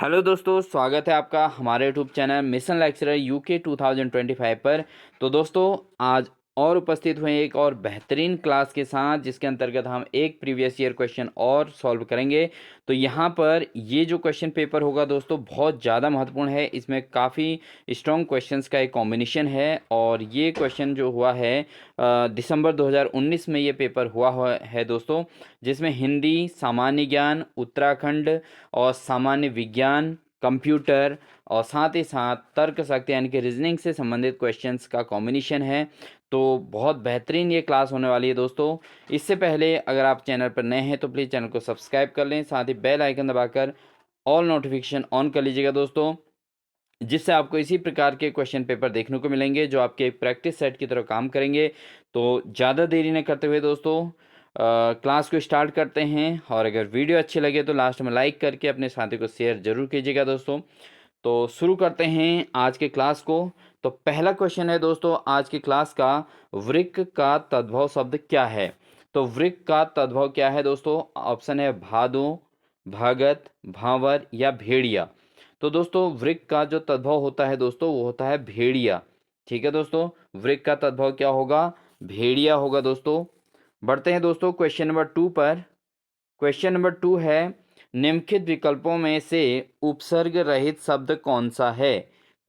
Hello दोस्तों, स्वागत है आपका हमारे YouTube channel mission lecturer UK 2025 पर। तो दोस्तों, आज और उपस्थित हुए एक और बेहतरीन क्लास के साथ, जिसके अंतर्गत हम एक प्रीवियस ईयर क्वेश्चन और सॉल्व करेंगे। तो यहाँ पर ये जो क्वेश्चन पेपर होगा दोस्तों, बहुत ज़्यादा महत्वपूर्ण है। इसमें काफ़ी स्ट्रॉन्ग क्वेश्चंस का एक कॉम्बिनेशन है और ये क्वेश्चन जो हुआ है दिसंबर 2019 में ये पेपर हुआ है दोस्तों, जिसमें हिंदी, सामान्य ज्ञान, उत्तराखंड और सामान्य विज्ञान, कंप्यूटर और साथ ही साथ तर्क शक्ति यानी कि रीजनिंग से संबंधित क्वेश्चंस का कॉम्बिनेशन है। तो बहुत बेहतरीन ये क्लास होने वाली है दोस्तों। इससे पहले अगर आप चैनल पर नए हैं तो प्लीज़ चैनल को सब्सक्राइब कर लें, साथ ही बेल आइकन दबाकर ऑल नोटिफिकेशन ऑन कर लीजिएगा दोस्तों, जिससे आपको इसी प्रकार के क्वेश्चन पेपर देखने को मिलेंगे जो आपके एक प्रैक्टिस सेट की तरह काम करेंगे। तो ज़्यादा देरी न करते हुए दोस्तों, क्लास को स्टार्ट करते हैं। और अगर वीडियो अच्छी लगे तो लास्ट में लाइक करके अपने साथी को शेयर जरूर कीजिएगा दोस्तों। तो शुरू करते हैं आज के क्लास को। तो पहला क्वेश्चन है दोस्तों आज की क्लास का, वृक्क का तद्भव शब्द क्या है। तो वृक्क का तद्भव क्या है दोस्तों? ऑप्शन है भादो, भगत, भांवर या भेड़िया। तो दोस्तों, वृक्क का जो तद्भव होता है दोस्तों, वो होता है भेड़िया। ठीक है दोस्तों, वृक्क का तद्भव क्या होगा? भेड़िया होगा दोस्तों। बढ़ते हैं दोस्तों क्वेश्चन नंबर 2 पर। क्वेश्चन नंबर 2 है, निम्नलिखित विकल्पों में से उपसर्ग रहित शब्द कौन सा है।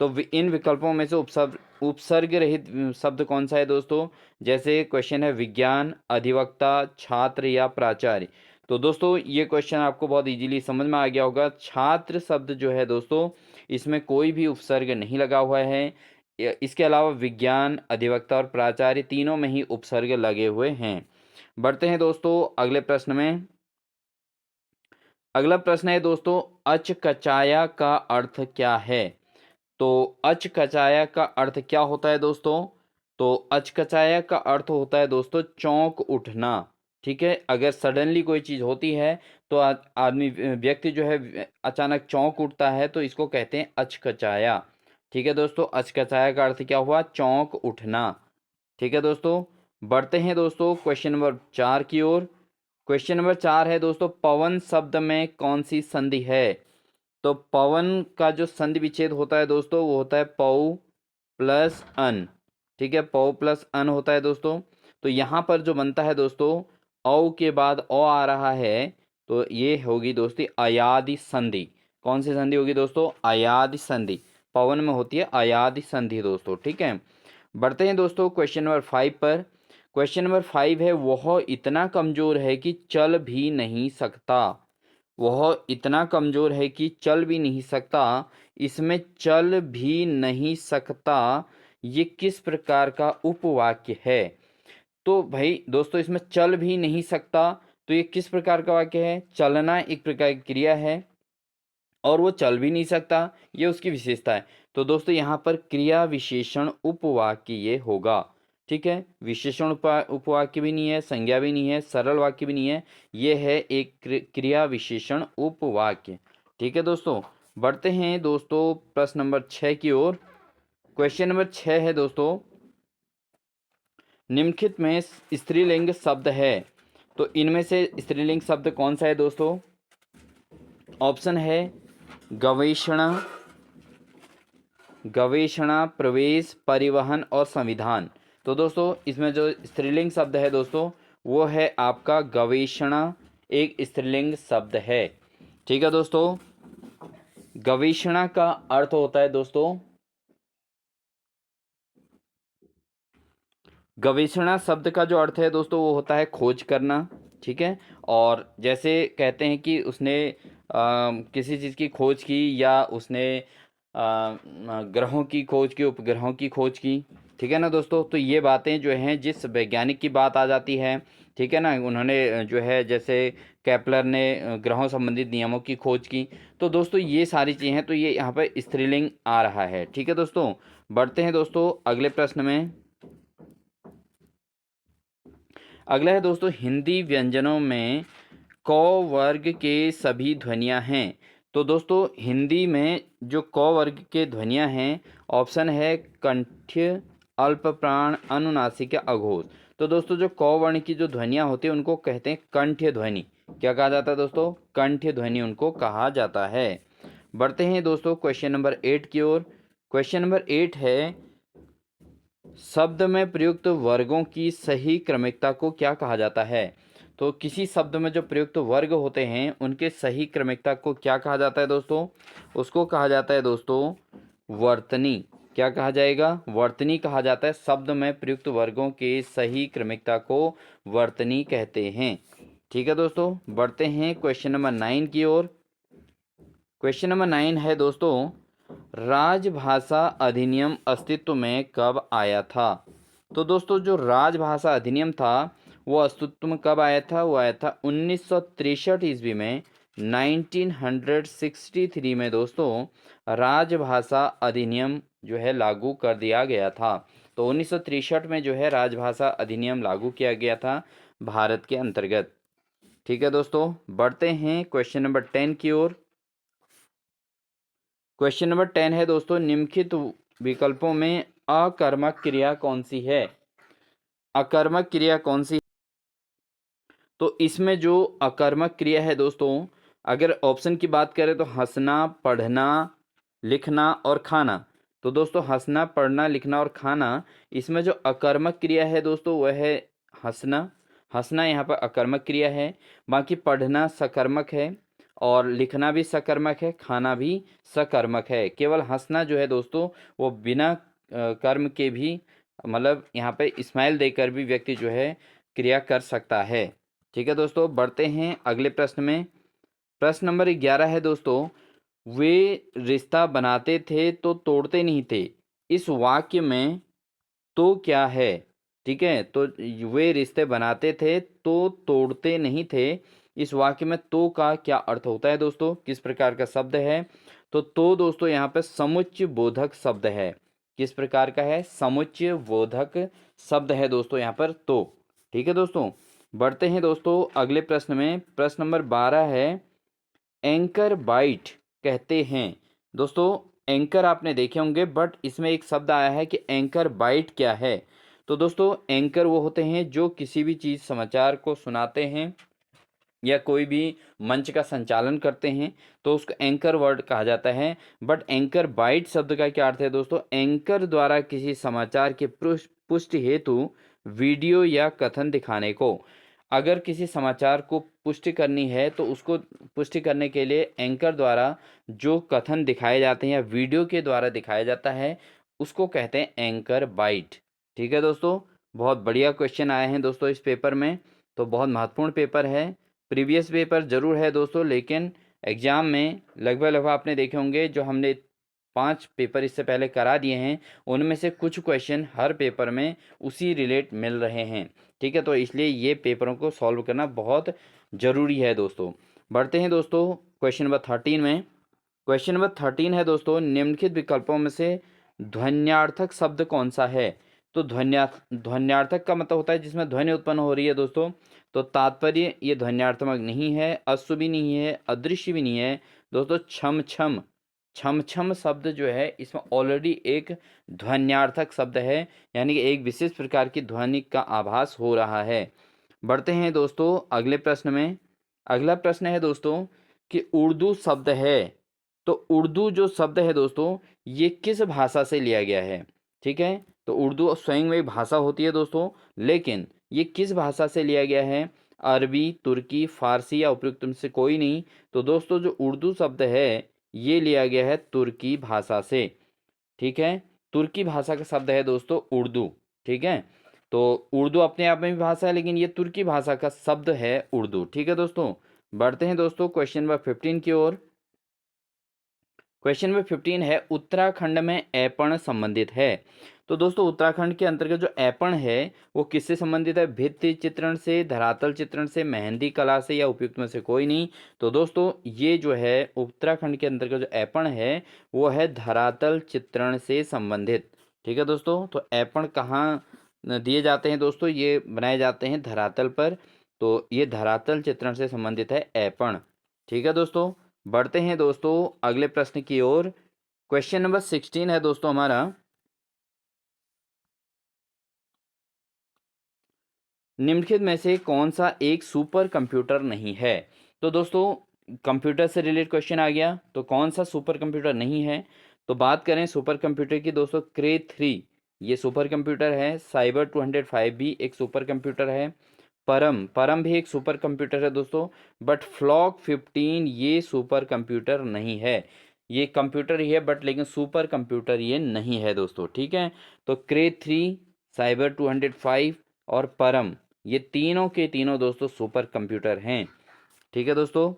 तो इन विकल्पों में से उपसर्ग रहित शब्द कौन सा है दोस्तों? जैसे क्वेश्चन है विज्ञान, अधिवक्ता, छात्र या प्राचार्य। तो दोस्तों, ये क्वेश्चन आपको बहुत इजीली समझ में आ गया होगा। छात्र शब्द जो है दोस्तों, इसमें कोई भी उपसर्ग नहीं लगा हुआ है। इसके अलावा विज्ञान, अधिवक्ता और प्राचार्य तीनों में ही उपसर्ग लगे हुए हैं। बढ़ते हैं दोस्तों अगले प्रश्न में। अगला प्रश्न है दोस्तों, अचकचाया का अर्थ क्या है। तो अचकचाया का अर्थ क्या होता है दोस्तों? तो अचकचाया का अर्थ होता है दोस्तों चौंक उठना। ठीक है, अगर सडनली कोई चीज़ होती है तो आदमी व्यक्ति जो है अचानक चौंक उठता है, तो इसको कहते हैं अचकचाया। ठीक है दोस्तों, अचकचाया का अर्थ क्या हुआ? चौंक उठना। ठीक है दोस्तों, बढ़ते हैं दोस्तों क्वेश्चन नंबर 4 की ओर। क्वेश्चन नंबर 4 है दोस्तों, पवन शब्द में कौन सी संधि है। तो पवन का जो संधि विच्छेद होता है दोस्तों, वो होता है पौ प्लस अन। ठीक है, पौ प्लस अन होता है दोस्तों। तो यहाँ पर जो बनता है दोस्तों, औ के बाद ओ आ रहा है, तो ये होगी दोस्ती अयादि संधि। कौन सी संधि होगी दोस्तों? अयादि संधि। पवन में होती है अयादि संधि दोस्तों। ठीक है, बढ़ते हैं दोस्तों क्वेश्चन नंबर 5 पर। क्वेश्चन नंबर 5 है, वह इतना कमजोर है कि चल भी नहीं सकता। वह इतना कमजोर है कि चल भी नहीं सकता। इसमें चल भी नहीं सकता, ये किस प्रकार का उपवाक्य है। तो भाई दोस्तों, इसमें चल भी नहीं सकता, तो ये किस प्रकार का वाक्य है? चलना एक प्रकार की क्रिया है और वो चल भी नहीं सकता, ये उसकी विशेषता है। तो दोस्तों, यहाँ पर क्रिया विशेषण उपवाक्य ये होगा। ठीक है, विशेषण उपवाक्य भी नहीं है, संज्ञा भी नहीं है, सरल वाक्य भी नहीं है, ये है एक क्रिया विशेषण उपवाक्य। ठीक है दोस्तों, बढ़ते हैं दोस्तों प्रश्न नंबर 6 की ओर। क्वेश्चन नंबर 6 है दोस्तों, निम्नलिखित में स्त्रीलिंग शब्द है, तो इनमें से स्त्रीलिंग शब्द कौन सा है दोस्तों? ऑप्शन है गवेषणा, गवेषणा, प्रवेश, परिवहन और संविधान। तो दोस्तों, इसमें जो स्त्रीलिंग शब्द है दोस्तों, वो है आपका गवेषणा, एक स्त्रीलिंग शब्द है। ठीक है दोस्तों, गवेषणा का अर्थ होता है दोस्तों, गवेषणा शब्द का जो अर्थ है दोस्तों, वो होता है खोज करना। ठीक है, और जैसे कहते हैं कि उसने किसी चीज़ की खोज की, या उसने ग्रहों की खोज की, उपग्रहों की खोज की। ठीक है ना दोस्तों, तो ये बातें जो हैं, जिस वैज्ञानिक की बात आ जाती है, ठीक है ना, उन्होंने जो है जैसे केपलर ने ग्रहों संबंधित नियमों की खोज की। तो दोस्तों, ये सारी चीज़ें हैं, तो ये यहाँ पर स्त्रीलिंग आ रहा है। ठीक है दोस्तों, बढ़ते हैं दोस्तों अगले प्रश्न में। अगला है दोस्तों, हिंदी व्यंजनों में क वर्ग के सभी ध्वनियाँ हैं। तो दोस्तों, हिंदी में जो क वर्ग के ध्वनियाँ हैं, ऑप्शन है कंठ्य, अल्प प्राण, अनुनासिक या अघोष। तो दोस्तों, जो क वर्ण की जो ध्वनियाँ होती हैं, उनको कहते हैं कंठ्य ध्वनि। क्या कहा जाता है दोस्तों? कंठ्य ध्वनि उनको कहा जाता है। बढ़ते हैं दोस्तों क्वेश्चन नंबर 8 की ओर। क्वेश्चन नंबर 8 है, शब्द में प्रयुक्त वर्गों की सही क्रमिकता को क्या कहा जाता है? तो किसी शब्द में जो प्रयुक्त वर्ग होते हैं उनके सही क्रमिकता को क्या कहा जाता है दोस्तों? उसको कहा जाता है दोस्तों वर्तनी। क्या कहा जाएगा? वर्तनी कहा जाता है। शब्द में प्रयुक्त वर्गों के सही क्रमिकता को वर्तनी कहते हैं। ठीक है दोस्तों, बढ़ते हैं क्वेश्चन नंबर 9 की ओर। क्वेश्चन नंबर 9 है दोस्तों, राजभाषा अधिनियम अस्तित्व में कब आया था? तो दोस्तों जो राजभाषा अधिनियम था वो अस्तित्व में कब आया था? वो आया था 1963 ईस्वी में। 1963 में दोस्तों राजभाषा अधिनियम जो है लागू कर दिया गया था। तो 1963 में जो है राजभाषा अधिनियम लागू किया गया था भारत के अंतर्गत। ठीक है दोस्तों, बढ़ते हैं क्वेश्चन नंबर 10 की ओर। क्वेश्चन नंबर 10 है दोस्तों, निम्नलिखित विकल्पों में अकर्मक क्रिया कौन सी है? अकर्मक क्रिया कौन सी? तो इसमें जो अकर्मक क्रिया है दोस्तों, अगर ऑप्शन की बात करें तो हंसना, पढ़ना, लिखना और खाना। तो दोस्तों हंसना, पढ़ना, लिखना और खाना, इसमें जो अकर्मक क्रिया है दोस्तों वह है हंसना। हंसना यहाँ पर अकर्मक क्रिया है। बाकी पढ़ना सकर्मक है और लिखना भी सकर्मक है, खाना भी सकर्मक है। केवल हंसना जो है दोस्तों वो बिना कर्म के भी, मतलब यहाँ पे स्माइल देकर भी व्यक्ति जो है क्रिया कर सकता है। ठीक है दोस्तों, बढ़ते हैं अगले प्रश्न में। प्रश्न नंबर 11 है दोस्तों, वे रिश्ता बनाते थे तो तोड़ते नहीं थे, इस वाक्य में तो क्या है? ठीक है, तो वे रिश्ते बनाते थे तो तोड़ते नहीं थे, इस वाक्य में तो का क्या अर्थ होता है दोस्तों? किस प्रकार का शब्द है? तो दोस्तों यहाँ पे समुच्चय बोधक शब्द है। किस प्रकार का है? समुच्चय बोधक शब्द है दोस्तों यहाँ पर तो। ठीक है दोस्तों, बढ़ते हैं दोस्तों अगले प्रश्न में। प्रश्न नंबर 12 है, एंकर बाइट कहते हैं। दोस्तों एंकर आपने देखे होंगे, बट इसमें एक शब्द आया है कि एंकर बाइट क्या है? तो दोस्तों एंकर वो होते हैं जो किसी भी चीज़, समाचार को सुनाते हैं या कोई भी मंच का संचालन करते हैं तो उसको एंकर वर्ड कहा जाता है। बट एंकर बाइट शब्द का क्या अर्थ है दोस्तों? एंकर द्वारा किसी समाचार के पुष्टि हेतु वीडियो या कथन दिखाने को। अगर किसी समाचार को पुष्टि करनी है तो उसको पुष्टि करने के लिए एंकर द्वारा जो कथन दिखाए जाते हैं या वीडियो के द्वारा दिखाया जाता है उसको कहते हैं एंकर बाइट। ठीक है दोस्तों, बहुत बढ़िया क्वेश्चन आए हैं दोस्तों इस पेपर में। तो बहुत महत्वपूर्ण पेपर है। प्रीवियस पेपर ज़रूर है दोस्तों, लेकिन एग्ज़ाम में लगभग आपने देखे होंगे, जो हमने 5 पेपर इससे पहले करा दिए हैं उनमें से कुछ क्वेश्चन हर पेपर में उसी रिलेट मिल रहे हैं। ठीक है, तो इसलिए ये पेपरों को सॉल्व करना बहुत ज़रूरी है दोस्तों। बढ़ते हैं दोस्तों क्वेश्चन नंबर 13 में। क्वेश्चन नंबर 13 है दोस्तों, निम्नलिखित विकल्पों में से ध्वन्यार्थक शब्द कौन सा है? तो ध्वन्यार्थक का मतलब होता है जिसमें ध्वनि उत्पन्न हो रही है दोस्तों। तो तात्पर्य ये ध्वन्यार्थमक नहीं है, अश्व भी नहीं है, अदृश्य भी नहीं है दोस्तों। छम छम, छम छम शब्द जो है इसमें ऑलरेडी एक ध्वन्यार्थक शब्द है, यानी कि एक विशेष प्रकार की ध्वनि का आभास हो रहा है। बढ़ते हैं दोस्तों अगले प्रश्न में। अगला प्रश्न है दोस्तों कि उर्दू शब्द है, तो उर्दू जो शब्द है दोस्तों ये किस भाषा से लिया गया है? ठीक है, तो उर्दू स्वयं में एक भाषा होती है दोस्तों, लेकिन ये किस भाषा से लिया गया है? अरबी, तुर्की, फारसी या उपयुक्त में से कोई नहीं। तो दोस्तों जो उर्दू शब्द है ये लिया गया है तुर्की भाषा से। ठीक है, तुर्की भाषा का शब्द है दोस्तों उर्दू। ठीक है, तो उर्दू अपने आप में भी भाषा है, लेकिन ये तुर्की भाषा का शब्द है उर्दू। ठीक है दोस्तों, बढ़ते हैं दोस्तों क्वेश्चन नंबर 15 की ओर। क्वेश्चन नंबर 15 है, उत्तराखंड में ऐपण संबंधित है। तो दोस्तों उत्तराखंड के अंतर्गत जो ऐपण है वो किससे संबंधित है? भित्ति चित्रण से, धरातल चित्रण से, मेहंदी कला से या उपयुक्त में से कोई नहीं। तो दोस्तों ये जो है उत्तराखंड के अंतर्गत जो ऐपण है वो है धरातल चित्रण से संबंधित। ठीक है दोस्तों, तो ऐपण कहाँ दिए जाते हैं दोस्तों? ये बनाए जाते हैं धरातल पर। तो ये धरातल चित्रण से संबंधित है ऐपण। ठीक है दोस्तों, बढ़ते हैं दोस्तों अगले प्रश्न की ओर। क्वेश्चन नंबर 16 है दोस्तों हमारा, निम्नलिखित में से कौन सा एक सुपर कंप्यूटर नहीं है? तो दोस्तों कंप्यूटर से रिलेटेड क्वेश्चन आ गया, तो कौन सा सुपर कंप्यूटर नहीं है? तो बात करें सुपर कंप्यूटर की दोस्तों, क्रे 3 ये सुपर कंप्यूटर है। साइबर 205 भी एक सुपर कंप्यूटर है। परम परम भी एक सुपर कंप्यूटर है दोस्तों। बट फ्लॉक 15 ये सुपर कंप्यूटर नहीं है। ये कंप्यूटर ही है बट लेकिन सुपर कंप्यूटर ये नहीं है दोस्तों, ठीक है। तो क्रे 3, साइबर 205 और परम, ये तीनों के तीनों दोस्तों सुपर कंप्यूटर हैं, ठीक है दोस्तों।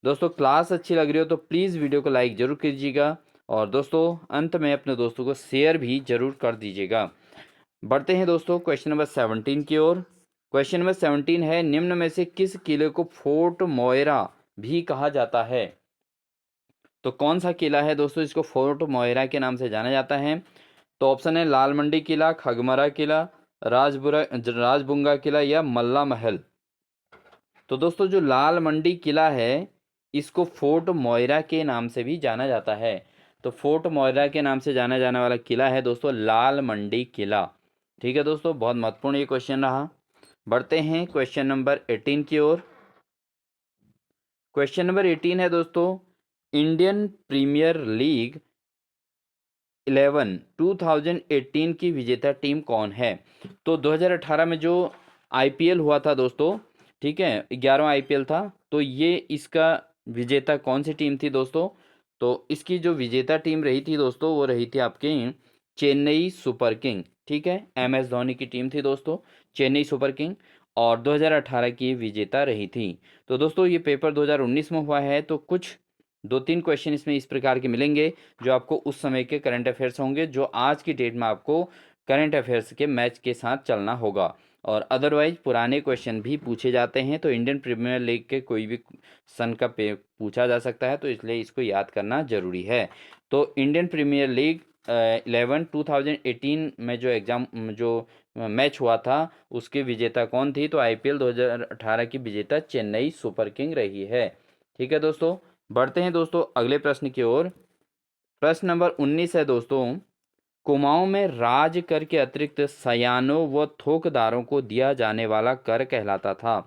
दोस्तों क्लास अच्छी लग रही हो तो प्लीज़ वीडियो को लाइक ज़रूर कीजिएगा, और दोस्तों अंत में अपने दोस्तों को शेयर भी ज़रूर कर दीजिएगा। बढ़ते हैं दोस्तों क्वेश्चन नंबर 17 की ओर। क्वेश्चन नंबर 17 है, निम्न में से किस किले को फोर्ट मोयरा भी कहा जाता है? तो कौन सा किला है दोस्तों इसको फोर्ट मोयरा के नाम से जाना जाता है? तो ऑप्शन है लाल मंडी किला, खगमरा किला, राजबुंगा किला या मल्ला महल। तो दोस्तों जो लाल मंडी किला है इसको फोर्ट मोयरा के नाम से भी जाना जाता है। तो फोर्ट मोयरा के नाम से जाना जाने वाला किला है दोस्तों लाल मंडी किला, ठीक है दोस्तों। बहुत महत्वपूर्ण ये क्वेश्चन रहा। बढ़ते हैं क्वेश्चन नंबर 18 की ओर। क्वेश्चन नंबर 18 है दोस्तों, इंडियन प्रीमियर लीग 11 2018 की विजेता टीम कौन है? तो 2018 में जो आईपीएल हुआ था दोस्तों, ठीक है, 11वां आईपीएल था, तो ये इसका विजेता कौन सी टीम थी दोस्तों? तो इसकी जो विजेता टीम रही थी दोस्तों वो रही थी आपकी चेन्नई सुपर किंग, ठीक है। एम एस धोनी की टीम थी दोस्तों चेन्नई सुपर किंग, और 2018 की विजेता रही थी। तो दोस्तों ये पेपर 2019 में हुआ है, तो कुछ 2-3 क्वेश्चन इसमें इस प्रकार के मिलेंगे जो आपको उस समय के करंट अफेयर्स होंगे, जो आज की डेट में आपको करंट अफेयर्स के मैच के साथ चलना होगा। और अदरवाइज पुराने क्वेश्चन भी पूछे जाते हैं, तो इंडियन प्रीमियर लीग के कोई भी सन का पे पूछा जा सकता है, तो इसलिए इसको याद करना जरूरी है। तो इंडियन प्रीमियर लीग 11 2018 में जो एग्जाम जो मैच हुआ था उसके विजेता कौन थी? तो आईपीएल 2018 की विजेता चेन्नई सुपर किंग रही है, ठीक है दोस्तों। बढ़ते हैं दोस्तों अगले प्रश्न की ओर। प्रश्न नंबर 19 है दोस्तों, कुमाऊं में राज कर के अतिरिक्त सयानों व थोकदारों को दिया जाने वाला कर कहलाता था।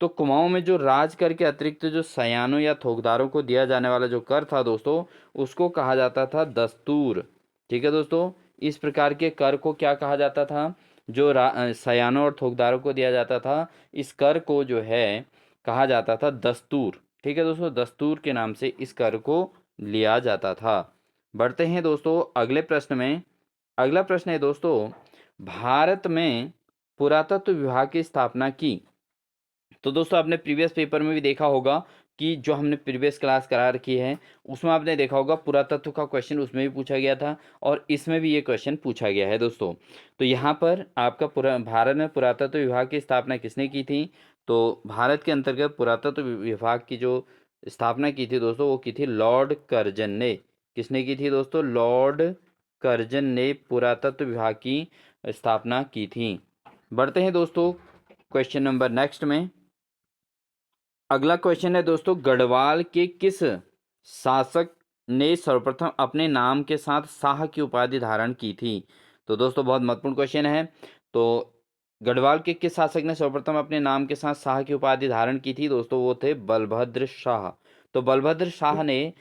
तो कुमाऊं में जो राज कर के अतिरिक्त जो सयानों या थोकदारों को दिया जाने वाला जो कर था दोस्तों उसको कहा जाता था दस्तूर, ठीक है दोस्तों। इस प्रकार के कर को क्या कहा जाता था? जो सयानों और थोकदारों को दिया जाता था इस कर को जो है कहा जाता था दस्तूर, ठीक है दोस्तों। दस्तूर के नाम से इस कर को लिया जाता था। बढ़ते हैं दोस्तों अगले प्रश्न में। अगला प्रश्न है दोस्तों, भारत में पुरातत्व विभाग की स्थापना की। तो दोस्तों आपने प्रीवियस पेपर में भी देखा होगा कि जो हमने प्रीवियस क्लास करा रखी है उसमें आपने देखा होगा पुरातत्व का क्वेश्चन उसमें भी पूछा गया था, और इसमें भी ये क्वेश्चन पूछा गया है दोस्तों। तो यहाँ पर आपका भारत में पुरातत्व विभाग की स्थापना किसने की थी? तो भारत के अंतर्गत पुरातत्व विभाग की जो स्थापना की थी दोस्तों वो की थी लॉर्ड कर्जन ने। किसने की थी दोस्तों? लॉर्ड कर्जन ने पुरातत्व विभाग की स्थापना की थी। बढ़ते हैं दोस्तों क्वेश्चन नंबर नेक्स्ट में। अगला क्वेश्चन है दोस्तों, गढ़वाल के किस शासक ने सर्वप्रथम अपने नाम के साथ शाह की उपाधि धारण की थी? तो दोस्तों बहुत महत्वपूर्ण क्वेश्चन है। तो गढ़वाल के किस शासक ने सर्वप्रथम अपने नाम के साथ शाह की उपाधि धारण की थी दोस्तों? वो थे बलभद्र शाह। तो बलभद्र शाह ने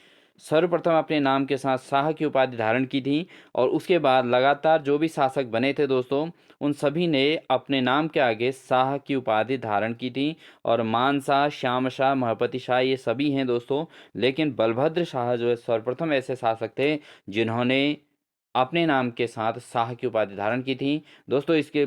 सर्वप्रथम अपने नाम के साथ शाह की उपाधि धारण की थी, और उसके बाद लगातार जो भी शासक बने थे दोस्तों उन सभी ने अपने नाम के आगे शाह की उपाधि धारण की थी। और मान शाह, श्याम शाह, महपति शाह ये सभी हैं दोस्तों, लेकिन बलभद्र शाह जो है सर्वप्रथम ऐसे शासक थे जिन्होंने अपने नाम के साथ शाह की उपाधि धारण की थी। दोस्तों इसके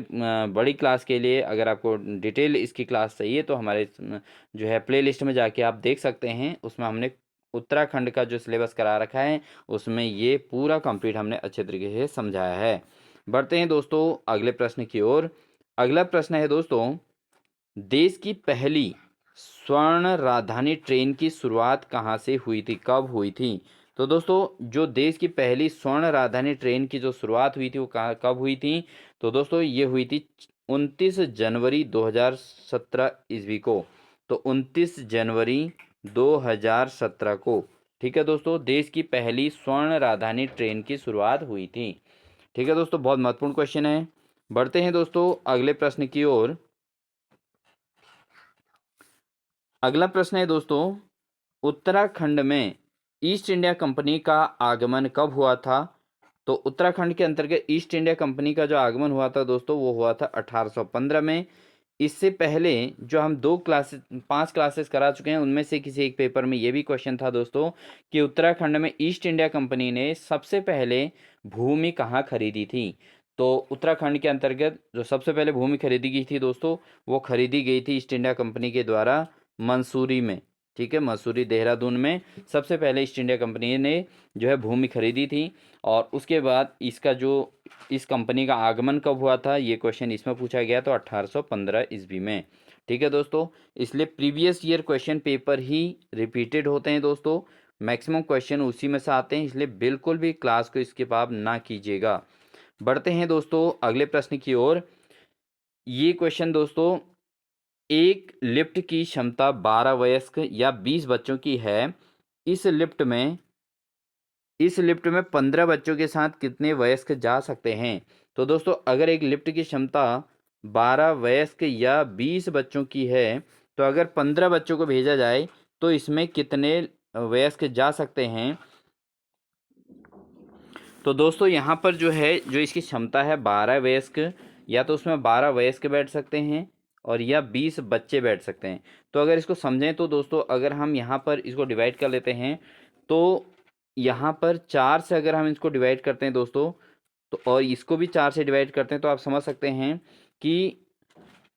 बड़ी क्लास के लिए अगर आपको डिटेल इसकी क्लास चाहिए तो हमारे जो है प्ले लिस्ट में जाके आप देख सकते हैं, उसमें हमने उत्तराखंड का जो सिलेबस करा रखा है उसमें ये पूरा कंप्लीट हमने अच्छे तरीके से समझाया है। बढ़ते हैं दोस्तों अगले प्रश्न की ओर। अगला प्रश्न है दोस्तों, देश की पहली स्वर्ण राजधानी ट्रेन की शुरुआत कहाँ से हुई थी, कब हुई थी? तो दोस्तों जो देश की पहली स्वर्ण राजधानी ट्रेन की जो शुरुआत हुई थी वो कब हुई थी? तो दोस्तों ये हुई थी 29 जनवरी 2017 ईस्वी को। तो 29 जनवरी 2017 को, ठीक है दोस्तों, देश की पहली स्वर्ण राजधानी ट्रेन की शुरुआत हुई थी, ठीक है दोस्तों। बहुत महत्वपूर्ण क्वेश्चन है। बढ़ते हैं दोस्तों अगले प्रश्न की ओर। अगला प्रश्न है दोस्तों, उत्तराखंड में ईस्ट इंडिया कंपनी का आगमन कब हुआ था? तो उत्तराखंड के अंतर्गत ईस्ट इंडिया कंपनी का जो आगमन हुआ था दोस्तों, वो हुआ था 1815 में। इससे पहले जो हम 5 क्लासेस करा चुके हैं, उनमें से किसी एक पेपर में ये भी क्वेश्चन था दोस्तों कि उत्तराखंड में ईस्ट इंडिया कंपनी ने सबसे पहले भूमि कहाँ खरीदी थी? तो उत्तराखंड के अंतर्गत जो सबसे पहले भूमि खरीदी गई थी दोस्तों, वो खरीदी गई थी ईस्ट इंडिया कंपनी के द्वारा मंसूरी में। ठीक है, मसूरी देहरादून में सबसे पहले ईस्ट इंडिया कंपनी ने जो है भूमि खरीदी थी। और उसके बाद इसका जो इस कंपनी का आगमन कब हुआ था, ये क्वेश्चन इसमें पूछा गया, तो 1815 ईस्वी में। ठीक है दोस्तों, इसलिए प्रीवियस ईयर क्वेश्चन पेपर ही रिपीटेड होते हैं दोस्तों, मैक्सिमम क्वेश्चन उसी में से आते हैं, इसलिए बिल्कुल भी क्लास को स्किप आप ना कीजिएगा। बढ़ते हैं दोस्तों अगले प्रश्न की ओर। ये क्वेश्चन दोस्तों, एक लिफ्ट की क्षमता 12 वयस्क या 20 बच्चों की है। इस लिफ्ट में 15 बच्चों के साथ कितने वयस्क जा सकते हैं? तो दोस्तों, अगर एक लिफ्ट की क्षमता 12 वयस्क या 20 बच्चों की है, तो अगर 15 बच्चों को भेजा जाए तो इसमें कितने वयस्क जा सकते हैं? तो दोस्तों, यहाँ पर जो है, जो इसकी क्षमता है 12 वयस्क, या तो उसमें 12 वयस्क बैठ सकते हैं और या 20 बच्चे बैठ सकते हैं। तो अगर इसको समझें तो दोस्तों, अगर हम यहाँ पर इसको डिवाइड कर लेते हैं, तो यहाँ पर 4 से अगर हम इसको डिवाइड करते हैं दोस्तों, तो और इसको भी 4 से डिवाइड करते हैं, तो आप समझ सकते हैं कि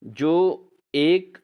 जो एक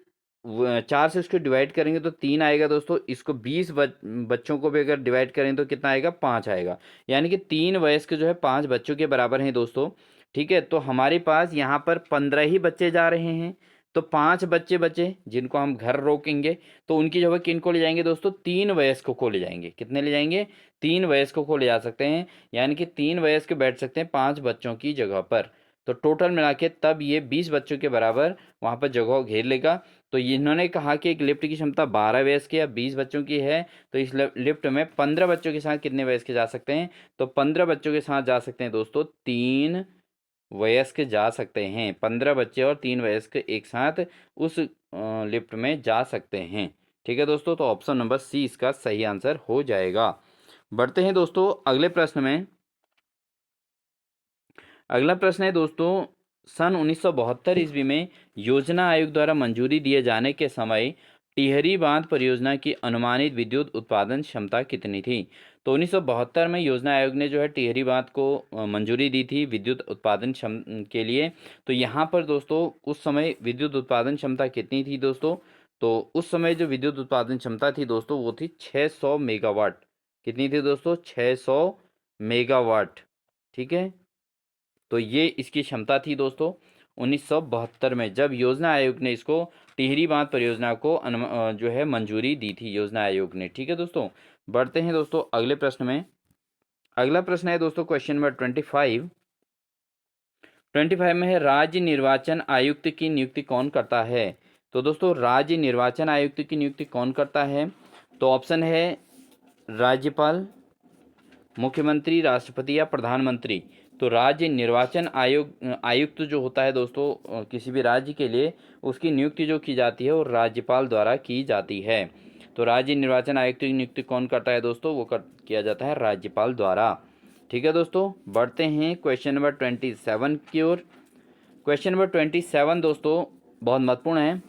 4 से इसको डिवाइड करेंगे तो 3 आएगा दोस्तों। इसको 20 बच्चों को भी अगर डिवाइड करें तो कितना आएगा? 5 आएगा। यानी कि 3 वयस्क जो है 5 बच्चों के बराबर हैं दोस्तों। ठीक है, तो हमारे पास यहाँ पर 15 ही बच्चे जा रहे हैं, तो 5 बच्चे बचे जिनको हम घर रोकेंगे, तो उनकी जगह किन को ले जाएंगे दोस्तों? 3 वयस्कों को ले जाएंगे। कितने ले जाएंगे? 3 वयस्कों को ले जा सकते हैं, यानी कि 3 वयस्क बैठ सकते हैं 5 बच्चों की जगह पर। तो टोटल मिला के तब ये 20 बच्चों के बराबर वहाँ पर जगह घेर लेगा। तो इन्होंने कहा कि एक लिफ्ट की क्षमता 12 वयस्क या 20 बच्चों की है, तो इस लिफ्ट में 15 बच्चों के साथ कितने वयस्क जा सकते हैं? तो 15 बच्चों के साथ जा सकते हैं दोस्तों 3 वयस्क जा सकते हैं। 15 बच्चे और 3 वयस्क एक साथ उस लिफ्ट में जा सकते हैं। ठीक है दोस्तों, तो ऑप्शन नंबर सी इसका सही आंसर हो जाएगा। बढ़ते हैं दोस्तों अगले प्रश्न में। अगला प्रश्न है दोस्तों, सन 1972 ईस्वी में योजना आयोग द्वारा मंजूरी दिए जाने के समय टिहरी बांध परियोजना की अनुमानित विद्युत उत्पादन क्षमता कितनी थी? तो 1972 में योजना आयोग ने जो है टिहरी बांध को मंजूरी दी थी विद्युत उत्पादन के लिए। तो यहाँ पर दोस्तों उस समय विद्युत उत्पादन क्षमता कितनी थी दोस्तों? तो उस समय जो विद्युत उत्पादन क्षमता थी दोस्तों, वो थी 600 मेगावाट। कितनी थी दोस्तों? 600 मेगावाट। ठीक है, तो ये इसकी क्षमता थी दोस्तों 1972 में, जब योजना आयोग ने इसको टिहरी बांध परियोजना को जो है मंजूरी दी थी योजना आयोग ने। ठीक है दोस्तों, बढ़ते हैं दोस्तों अगले प्रश्न में। अगला प्रश्न है दोस्तों क्वेश्चन नंबर 25 में है, राज्य निर्वाचन आयुक्त की नियुक्ति कौन करता है? तो दोस्तों, राज्य निर्वाचन आयुक्त की नियुक्ति कौन करता है? तो ऑप्शन है राज्यपाल, मुख्यमंत्री, राष्ट्रपति या प्रधानमंत्री। तो राज्य निर्वाचन आयुक्त जो होता है दोस्तों किसी भी राज्य के लिए, उसकी नियुक्ति जो की जाती है वो राज्यपाल द्वारा की जाती है। तो राज्य निर्वाचन आयुक्त की नियुक्ति कौन करता है दोस्तों? वो किया जाता है राज्यपाल द्वारा। ठीक है दोस्तों, बढ़ते हैं क्वेश्चन नंबर 27 की ओर। क्वेश्चन नंबर 27 दोस्तों बहुत महत्वपूर्ण है।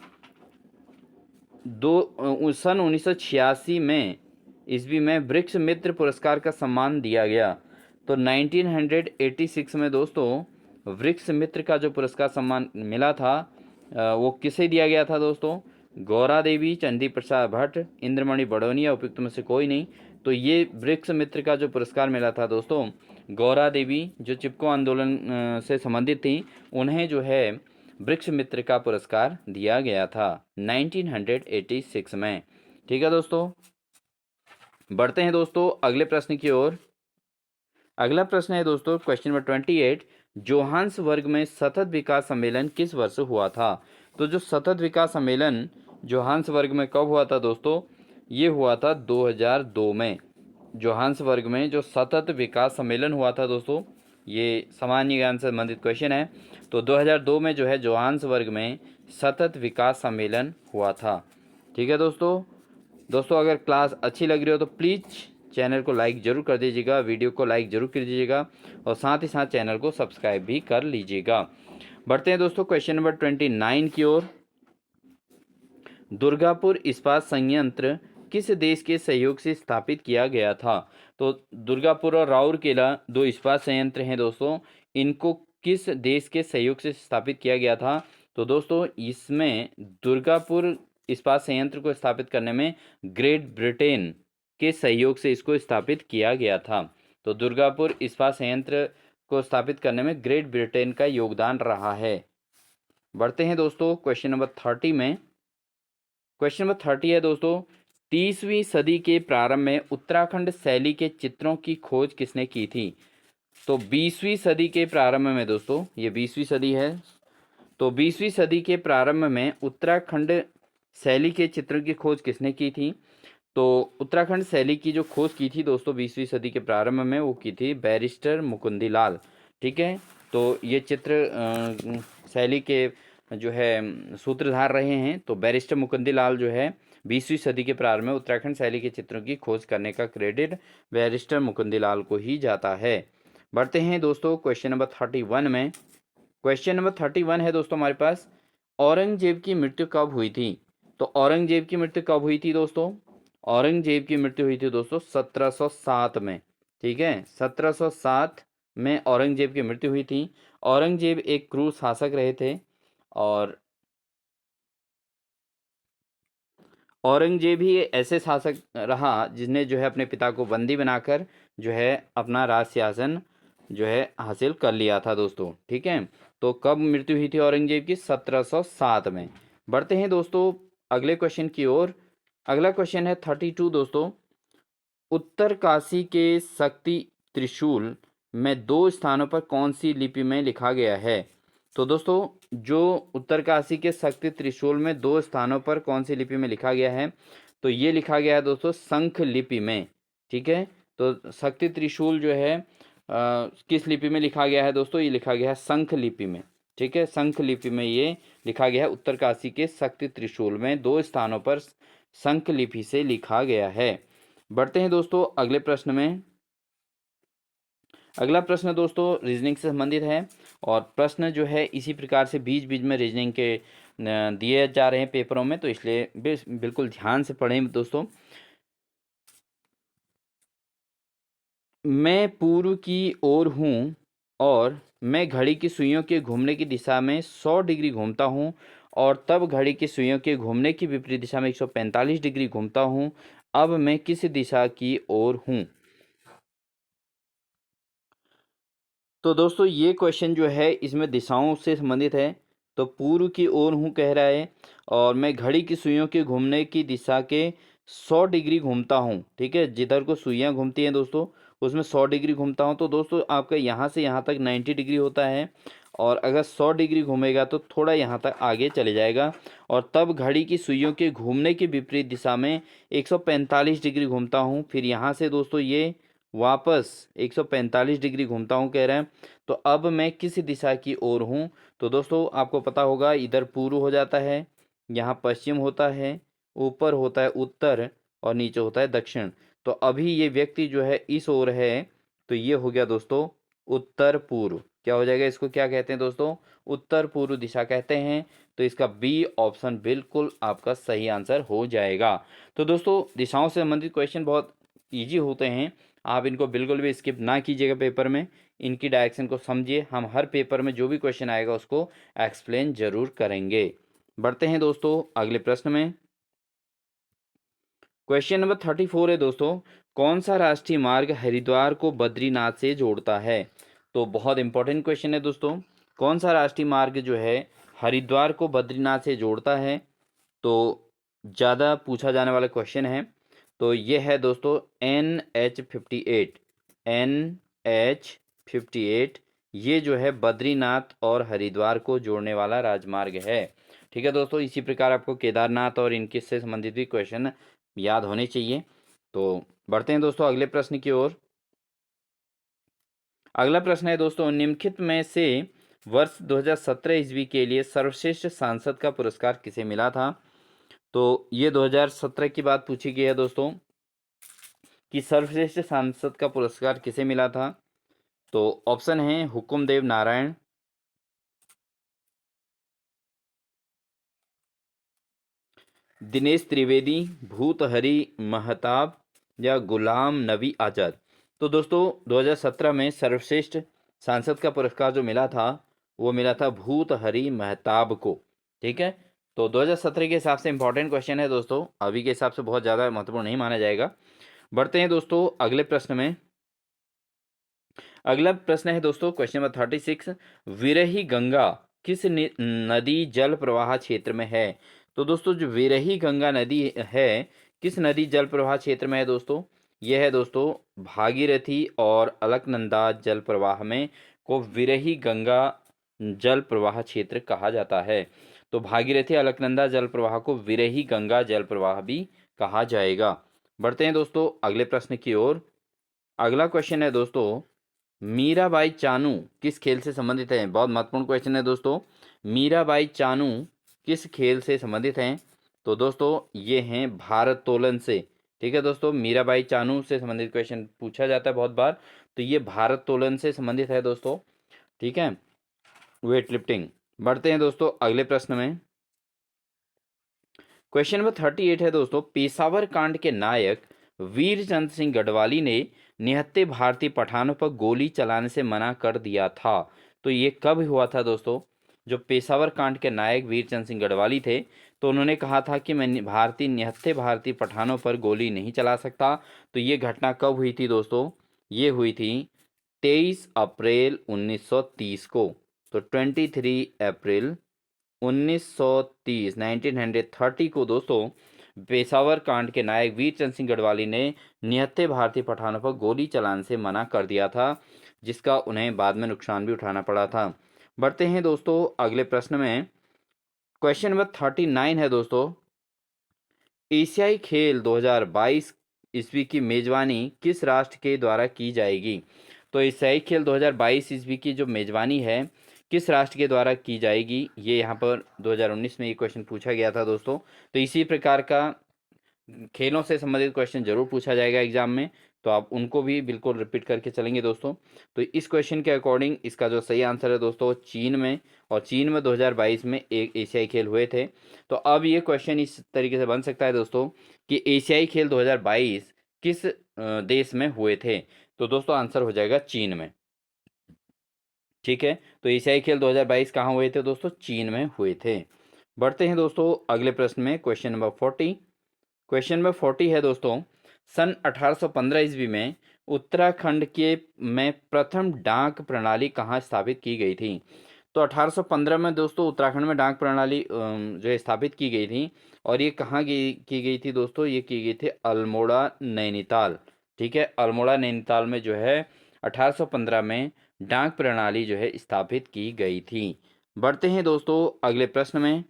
सन 1986 में ईस्वी में वृक्ष मित्र पुरस्कार का सम्मान दिया गया। तो 1986 में दोस्तों वृक्ष मित्र का जो पुरस्कार सम्मान मिला था, वो किसे दिया गया था दोस्तों? गौरा देवी, चंदी प्रसाद भट्ट, इंद्रमणि बड़ौनी या उपयुक्त में से कोई नहीं। तो ये वृक्ष मित्र का जो पुरस्कार मिला था दोस्तों, गौरा देवी जो चिपको आंदोलन से संबंधित थी, उन्हें जो है वृक्ष मित्र का पुरस्कार दिया गया था 1986 में। ठीक है दोस्तों, बढ़ते हैं दोस्तों अगले प्रश्न की ओर। अगला प्रश्न है दोस्तों क्वेश्चन नंबर 28, जोहान्सबर्ग में सतत विकास सम्मेलन किस वर्ष हुआ था? तो जो सतत विकास सम्मेलन जोहान्सबर्ग में कब हुआ था दोस्तों? ये हुआ था 2002 में। जोहान्सबर्ग में जो सतत विकास सम्मेलन हुआ था दोस्तों, ये सामान्य ज्ञान से संबंधित क्वेश्चन है। तो 2002 में जो है जोहान्सबर्ग में सतत विकास सम्मेलन हुआ था। ठीक है दोस्तों, दोस्तों अगर क्लास अच्छी लग रही हो तो प्लीज़ चैनल को लाइक ज़रूर कर दीजिएगा, वीडियो को लाइक ज़रूर कर दीजिएगा और साथ ही साथ चैनल को सब्सक्राइब भी कर लीजिएगा। बढ़ते हैं दोस्तों क्वेश्चन नंबर 29 की ओर। दुर्गापुर इस्पात संयंत्र किस देश के सहयोग से स्थापित किया गया था? तो दुर्गापुर और राउरकेला दो इस्पात संयंत्र हैं दोस्तों, इनको किस देश के सहयोग से स्थापित किया गया था? तो दोस्तों इसमें दुर्गापुर इस्पात संयंत्र को स्थापित करने में ग्रेट ब्रिटेन के सहयोग से इसको स्थापित किया गया था। तो दुर्गापुर इस्पात संयंत्र को स्थापित करने में ग्रेट ब्रिटेन का योगदान रहा है। बढ़ते हैं दोस्तों क्वेश्चन नंबर 30 में। क्वेश्चन नंबर 30 है दोस्तों, 30वीं सदी के प्रारंभ में उत्तराखंड शैली के चित्रों की खोज किसने की थी? तो 20वीं सदी के प्रारंभ में दोस्तों, ये 20वीं सदी है, तो 20वीं सदी के प्रारंभ में उत्तराखंड शैली के चित्रों की खोज किसने की थी? तो उत्तराखंड शैली की जो खोज की थी दोस्तों 20वीं सदी के प्रारंभ में, वो की थी बैरिस्टर मुकुंदीलाल। ठीक है, तो ये चित्र शैली के जो है सूत्रधार रहे हैं। तो बैरिस्टर मुकुंदीलाल जो है 20वीं सदी के प्रारंभ में उत्तराखंड शैली के चित्रों की खोज करने का क्रेडिट बैरिस्टर मुकुंदीलाल को ही जाता है। बढ़ते हैं दोस्तों क्वेश्चन नंबर 31 में। क्वेश्चन नंबर 31 है दोस्तों हमारे पास, औरंगजेब की मृत्यु कब हुई थी? तो औरंगजेब की मृत्यु कब हुई थी दोस्तों? औरंगजेब की मृत्यु हुई थी दोस्तों 1707 में। ठीक है, 1707 में औरंगजेब की मृत्यु हुई थी। औरंगजेब एक क्रूर शासक रहे थे और औरंगजेब ही ऐसे शासक रहा जिसने जो है अपने पिता को बंदी बनाकर जो है अपना राज सिंहासन जो है हासिल कर लिया था दोस्तों। ठीक है, तो कब मृत्यु हुई थी औरंगजेब की? 1707 में। बढ़ते हैं दोस्तों अगले क्वेश्चन की ओर। अगला क्वेश्चन है 32 दोस्तों, उत्तर काशी के शक्ति त्रिशूल में दो स्थानों पर कौन सी लिपि में लिखा गया है? तो दोस्तों जो उत्तरकाशी के शक्ति त्रिशूल में दो स्थानों पर कौन सी लिपि में लिखा गया है? तो ये लिखा गया है दोस्तों शंख लिपि में। ठीक है, तो शक्ति त्रिशूल जो है किस लिपि में लिखा गया है दोस्तों? ये लिखा गया है शंख लिपि में। ठीक है, शंख लिपि में ये लिखा गया है। उत्तरकाशी के शक्ति त्रिशूल में दो स्थानों पर शंख लिपि से लिखा गया है। बढ़ते हैं दोस्तों अगले प्रश्न में। अगला प्रश्न दोस्तों रीजनिंग से संबंधित है और प्रश्न जो है इसी प्रकार से बीच बीच में रीजनिंग के दिए जा रहे हैं पेपरों में, तो इसलिए बिल्कुल ध्यान से पढ़ें दोस्तों। मैं पूर्व की ओर हूँ और मैं घड़ी की सुइयों के घूमने की दिशा में 100 डिग्री घूमता हूँ और तब घड़ी की सुइयों के घूमने की विपरीत दिशा में 145 डिग्री घूमता हूँ। अब मैं किस दिशा की ओर हूँ? तो दोस्तों ये क्वेश्चन जो है इसमें दिशाओं से संबंधित है। तो पूर्व की ओर हूँ कह रहा है और मैं घड़ी की सुइयों के घूमने की दिशा के 100 डिग्री घूमता हूँ। ठीक है, जिधर को सुइयाँ घूमती हैं दोस्तों उसमें 100 डिग्री घूमता हूँ। तो दोस्तों आपका यहाँ से यहाँ तक 90 डिग्री होता है और अगर 100 डिग्री घूमेगा तो थोड़ा यहाँ तक आगे चले जाएगा और तब घड़ी की सुइयों के घूमने की विपरीत दिशा में 145 डिग्री घूमता हूँ। फिर यहाँ से दोस्तों ये वापस 145 डिग्री घूमता हूँ कह रहे हैं। तो अब मैं किस दिशा की ओर हूँ? तो दोस्तों आपको पता होगा इधर पूर्व हो जाता है, यहाँ पश्चिम होता है, ऊपर होता है उत्तर और नीचे होता है दक्षिण। तो अभी ये व्यक्ति जो है इस ओर है, तो ये हो गया दोस्तों उत्तर पूर्व। क्या हो जाएगा? इसको क्या कहते हैं दोस्तों? उत्तर पूर्व दिशा कहते हैं। तो इसका बी ऑप्शन बिल्कुल आपका सही आंसर हो जाएगा। तो दोस्तों दिशाओं से संबंधित क्वेश्चन बहुत ईजी होते हैं, आप इनको बिल्कुल भी स्किप ना कीजिएगा पेपर में, इनकी डायरेक्शन को समझिए। हम हर पेपर में जो भी क्वेश्चन आएगा उसको एक्सप्लेन जरूर करेंगे। बढ़ते हैं दोस्तों अगले प्रश्न में। क्वेश्चन नंबर 34 है दोस्तों, कौन सा राष्ट्रीय मार्ग हरिद्वार को बद्रीनाथ से जोड़ता है? तो बहुत इंपॉर्टेंट क्वेश्चन है दोस्तों, कौन सा राष्ट्रीय मार्ग जो है हरिद्वार को बद्रीनाथ से जोड़ता है? तो ज़्यादा पूछा जाने वाला क्वेश्चन है। तो ये है दोस्तों NH58। NH58 ये जो है बद्रीनाथ और हरिद्वार को जोड़ने वाला राजमार्ग है। ठीक है दोस्तों, इसी प्रकार आपको केदारनाथ और इनके से संबंधित भी क्वेश्चन याद होने चाहिए। तो बढ़ते हैं दोस्तों अगले प्रश्न की ओर। अगला प्रश्न है दोस्तों, निम्नलिखित में से वर्ष 2017 ईस्वी के लिए सर्वश्रेष्ठ सांसद का पुरस्कार किसे मिला था? तो ये 2017 की बात पूछी गई है दोस्तों कि सर्वश्रेष्ठ सांसद का पुरस्कार किसे मिला था। तो ऑप्शन है हुकुमदेव नारायण, दिनेश त्रिवेदी, भूतहरि महताब या गुलाम नबी आज़ाद। तो दोस्तों 2017 में सर्वश्रेष्ठ सांसद का पुरस्कार जो मिला था वो मिला था भूतहरि महताब को। ठीक है, तो 2017 के हिसाब से इंपॉर्टेंट क्वेश्चन है दोस्तों, अभी के हिसाब से बहुत ज़्यादा महत्वपूर्ण नहीं माना जाएगा। बढ़ते हैं दोस्तों अगले प्रश्न में। अगला प्रश्न है दोस्तों क्वेश्चन नंबर 36, विरही गंगा किस नदी जल प्रवाह क्षेत्र में है। तो दोस्तों जो विरही गंगा नदी है किस नदी जल प्रवाह क्षेत्र में है दोस्तों, यह है दोस्तों भागीरथी और अलकनंदा जल प्रवाह में को विरही गंगा जल प्रवाह क्षेत्र कहा जाता है। तो भागीरथी अलकनंदा जल प्रवाह को विरही गंगा जल प्रवाह भी कहा जाएगा। बढ़ते हैं दोस्तों अगले प्रश्न की ओर। अगला क्वेश्चन है दोस्तों मीराबाई चानू किस खेल से संबंधित है। बहुत महत्वपूर्ण क्वेश्चन है दोस्तों, मीराबाई चानू किस खेल से संबंधित हैं। तो दोस्तों ये हैं भारोत्तोलन से। ठीक है दोस्तों, मीराबाई चानू से संबंधित क्वेश्चन पूछा जाता है बहुत बार, तो ये भारोत्तोलन से संबंधित है दोस्तों। ठीक है, वेट लिफ्टिंग। बढ़ते हैं दोस्तों अगले प्रश्न में। क्वेश्चन नंबर 38 है दोस्तों, पेशावर कांड के नायक वीर चंद सिंह गढ़वाली ने निहत्थे भारतीय पठानों पर गोली चलाने से मना कर दिया था। तो ये कब हुआ था दोस्तों, जो पेशावर कांड के नायक वीर चंद सिंह गढ़वाली थे तो उन्होंने कहा था कि मैं निहत्थे भारतीय पठानों पर गोली नहीं चला सकता। तो ये घटना कब हुई थी दोस्तों, ये हुई थी 23 अप्रैल 1930 को। तो 23 अप्रैल 1930 को दोस्तों पेशावर कांड के नायक वीर चंद सिंह गढ़वाली ने निहत्थे भारतीय पठानों पर गोली चलाने से मना कर दिया था, जिसका उन्हें बाद में नुकसान भी उठाना पड़ा था। बढ़ते हैं दोस्तों अगले प्रश्न में। क्वेश्चन नंबर 39 है दोस्तों, एशियाई खेल 2022 ईस्वी की मेजबानी किस राष्ट्र के द्वारा की जाएगी। तो एशियाई खेल 2022 ईस्वी की जो मेजबानी है किस राष्ट्र के द्वारा की जाएगी, ये यहाँ पर 2019 में ये क्वेश्चन पूछा गया था दोस्तों। तो इसी प्रकार का खेलों से संबंधित क्वेश्चन जरूर पूछा जाएगा एग्जाम में, तो आप उनको भी बिल्कुल रिपीट करके चलेंगे दोस्तों। तो इस क्वेश्चन के अकॉर्डिंग इसका जो सही आंसर है दोस्तों चीन में, और चीन में 2022 में एक एशियाई खेल हुए थे। तो अब ये क्वेश्चन इस तरीके से बन सकता है दोस्तों कि एशियाई खेल 2022 किस देश में हुए थे। तो दोस्तों आंसर हो जाएगा चीन में। ठीक है, तो एशियाई खेल 2022 कहाँ हुए थे दोस्तों, चीन में हुए थे। बढ़ते हैं दोस्तों अगले प्रश्न में। क्वेश्चन नंबर 40, क्वेश्चन नंबर 40 है दोस्तों, सन 1815 ईस्वी में उत्तराखंड के में प्रथम डाक प्रणाली कहाँ स्थापित की गई थी। तो 1815 में दोस्तों उत्तराखंड में डाक प्रणाली जो है स्थापित की गई थी, और ये कहाँ की गई थी दोस्तों, ये की गई थी अल्मोड़ा नैनीताल। ठीक है, अल्मोड़ा नैनीताल में जो है 1815 में डाक प्रणाली जो है स्थापित की गई थी। बढ़ते हैं दोस्तों अगले प्रश्न में।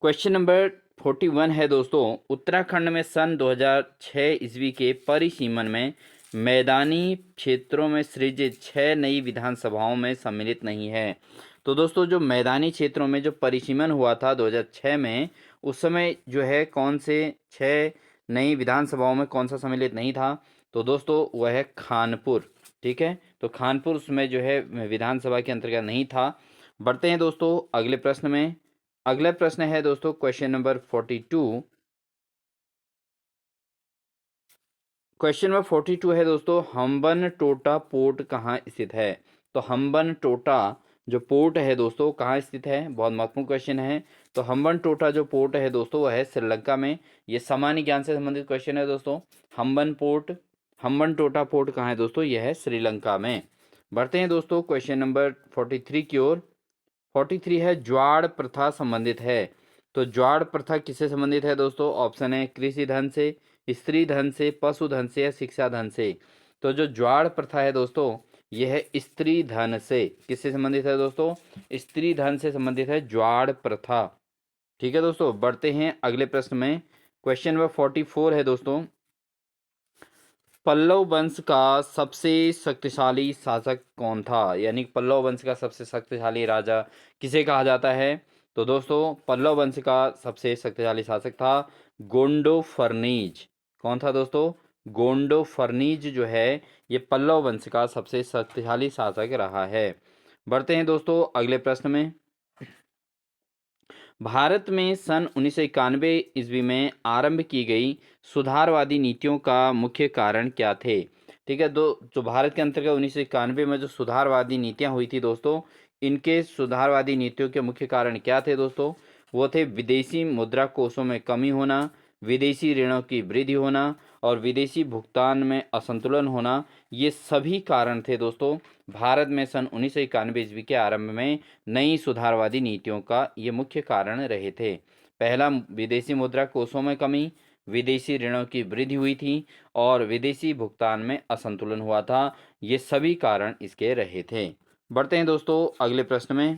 क्वेश्चन नंबर 41 है दोस्तों, उत्तराखंड में सन 2006 ईस्वी के परिसीमन में मैदानी क्षेत्रों में सृजित 6 नई विधानसभाओं में सम्मिलित नहीं है। तो दोस्तों जो मैदानी क्षेत्रों में जो परिसीमन हुआ था 2006 में, उस समय जो है कौन से 6 नई विधानसभाओं में कौन सा सम्मिलित नहीं था। तो दोस्तों वह है खानपुर। ठीक है, तो खानपुर उसमें जो है विधानसभा के अंतर्गत नहीं था। बढ़ते हैं दोस्तों अगले प्रश्न में। अगला प्रश्न है दोस्तों क्वेश्चन नंबर 42। क्वेश्चन नंबर 42 है दोस्तों, हम्बन टोटा पोर्ट कहाँ स्थित है। तो हम्बन टोटा जो पोर्ट है दोस्तों कहाँ स्थित है, बहुत महत्वपूर्ण क्वेश्चन है। तो हम्बन टोटा जो पोर्ट है दोस्तों वह है श्रीलंका में। ये सामान्य ज्ञान से संबंधित क्वेश्चन है दोस्तों। हम्बन टोटा पोर्ट कहाँ है दोस्तों, यह है श्रीलंका में। बढ़ते हैं दोस्तों क्वेश्चन नंबर 43 की ओर। 43 है ज्वार प्रथा संबंधित है। तो ज्वार प्रथा किससे संबंधित है दोस्तों, ऑप्शन है कृषि धन से, स्त्री धन से, पशुधन से या शिक्षा धन से। तो जो ज्वार प्रथा है दोस्तों यह है स्त्री धन से। किससे संबंधित है दोस्तों, स्त्री धन से संबंधित है ज्वार प्रथा। ठीक है दोस्तों, बढ़ते हैं अगले प्रश्न में। क्वेश्चन नंबर 44 है दोस्तों, पल्लव वंश का सबसे शक्तिशाली शासक कौन था, यानी पल्लव वंश का सबसे शक्तिशाली राजा किसे कहा जाता है? तो दोस्तों पल्लव वंश का सबसे शक्तिशाली शासक था गोंडोफर्नीज। कौन था दोस्तों? गोंडोफर्नीज जो है ये पल्लव वंश का सबसे शक्तिशाली शासक रहा है। बढ़ते हैं दोस्तों अगले प्रश्न में। भारत में सन 1991 ईस्वी में आरंभ की गई सुधारवादी नीतियों का मुख्य कारण क्या थे? ठीक है, जो भारत के अंतर्गत 1991 में जो सुधारवादी नीतियां हुई थी दोस्तों, इनके सुधारवादी नीतियों के मुख्य कारण क्या थे दोस्तों? वो थे विदेशी मुद्रा कोषों में कमी होना, विदेशी ऋणों की वृद्धि होना और विदेशी भुगतान में असंतुलन होना। ये सभी कारण थे दोस्तों भारत में सन 1991 ईस्वी के आरंभ में नई सुधारवादी नीतियों का ये मुख्य कारण रहे थे। पहला, विदेशी मुद्रा कोषों में कमी, विदेशी ऋणों की वृद्धि हुई थी और विदेशी भुगतान में असंतुलन हुआ था। ये सभी कारण इसके रहे थे। बढ़ते हैं दोस्तों अगले प्रश्न में।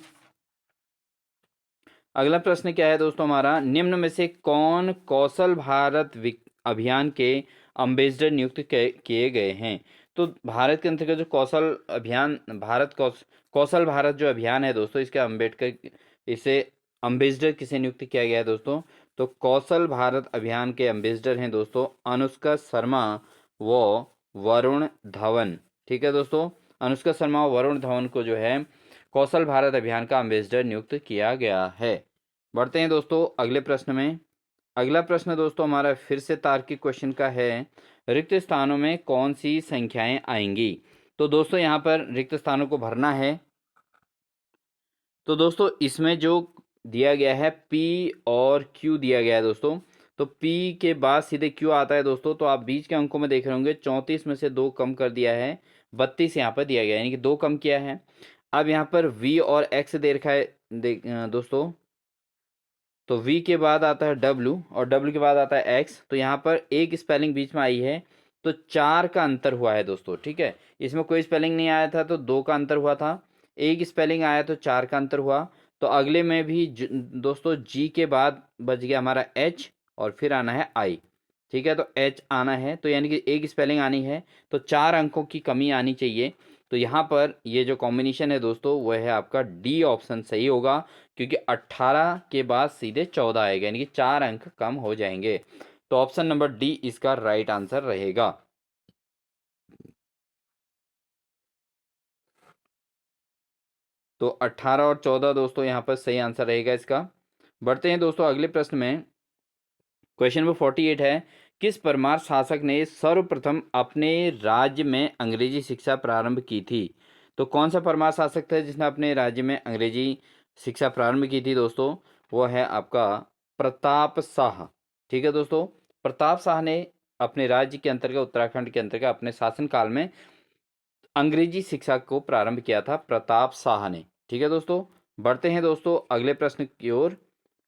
अगला प्रश्न क्या है दोस्तों हमारा, निम्न में से कौन कौशल भारत अभियान के अम्बेसडर नियुक्त किए गए हैं? तो भारत के अंतर्गत जो कौशल अभियान कौशल भारत जो अभियान है दोस्तों, इसके इसे अम्बेसडर किसे नियुक्त किया गया है दोस्तों? तो कौशल भारत अभियान के अम्बेसडर हैं दोस्तों अनुष्का शर्मा व वरुण धवन। ठीक है दोस्तों, अनुष्का शर्मा और वरुण धवन को जो है कौशल भारत अभियान का अम्बेसडर नियुक्त किया गया है। बढ़ते हैं दोस्तों अगले प्रश्न में। अगला प्रश्न दोस्तों हमारा फिर से तार्किक क्वेश्चन का है, रिक्त स्थानों में कौन सी संख्याएं आएंगी? तो दोस्तों यहाँ पर रिक्त स्थानों को भरना है। तो दोस्तों इसमें जो दिया गया है P और Q दिया गया है दोस्तों, तो P के बाद सीधे Q आता है दोस्तों। तो आप बीच के अंकों में देख रहे होंगे 34 में से 2 कम कर दिया है, 32 यहाँ पर दिया गया है, यानी कि 2 कम किया है। अब यहाँ पर V और X दे रखा है दोस्तों, तो V के बाद आता है W और W के बाद आता है X। तो यहाँ पर एक स्पेलिंग बीच में आई है तो 4 का अंतर हुआ है दोस्तों। ठीक है, इसमें कोई स्पेलिंग नहीं आया था तो 2 का अंतर हुआ था, एक स्पेलिंग आया तो 4 का अंतर हुआ। तो अगले में भी दोस्तों G के बाद बच गया हमारा H और फिर आना है I। ठीक है, तो H आना है, तो यानी कि एक स्पेलिंग आनी है, तो 4 अंकों की कमी आनी चाहिए। तो यहाँ पर ये जो कॉम्बिनेशन है दोस्तों वह है आपका डी ऑप्शन सही होगा, क्योंकि 18 के बाद सीधे 14 आएगा, यानी कि 4 अंक कम हो जाएंगे। तो ऑप्शन नंबर डी इसका राइट आंसर रहेगा। तो 18 और 14 दोस्तों यहाँ पर सही आंसर रहेगा इसका। बढ़ते हैं दोस्तों अगले प्रश्न में। क्वेश्चन नंबर 48 है, किस परमार शासक ने सर्वप्रथम अपने राज्य में अंग्रेजी शिक्षा प्रारंभ की थी? तो कौन सा परमार शासक था जिसने अपने राज्य में अंग्रेजी शिक्षा प्रारंभ की थी दोस्तों? वो है आपका प्रताप शाह। ठीक है दोस्तों, प्रताप शाह ने अपने राज्य के अंतर्गत उत्तराखंड के अंतर्गत अपने शासनकाल में अंग्रेजी शिक्षा को प्रारंभ किया था प्रताप शाह ने। ठीक है दोस्तों, बढ़ते हैं दोस्तों अगले प्रश्न की ओर।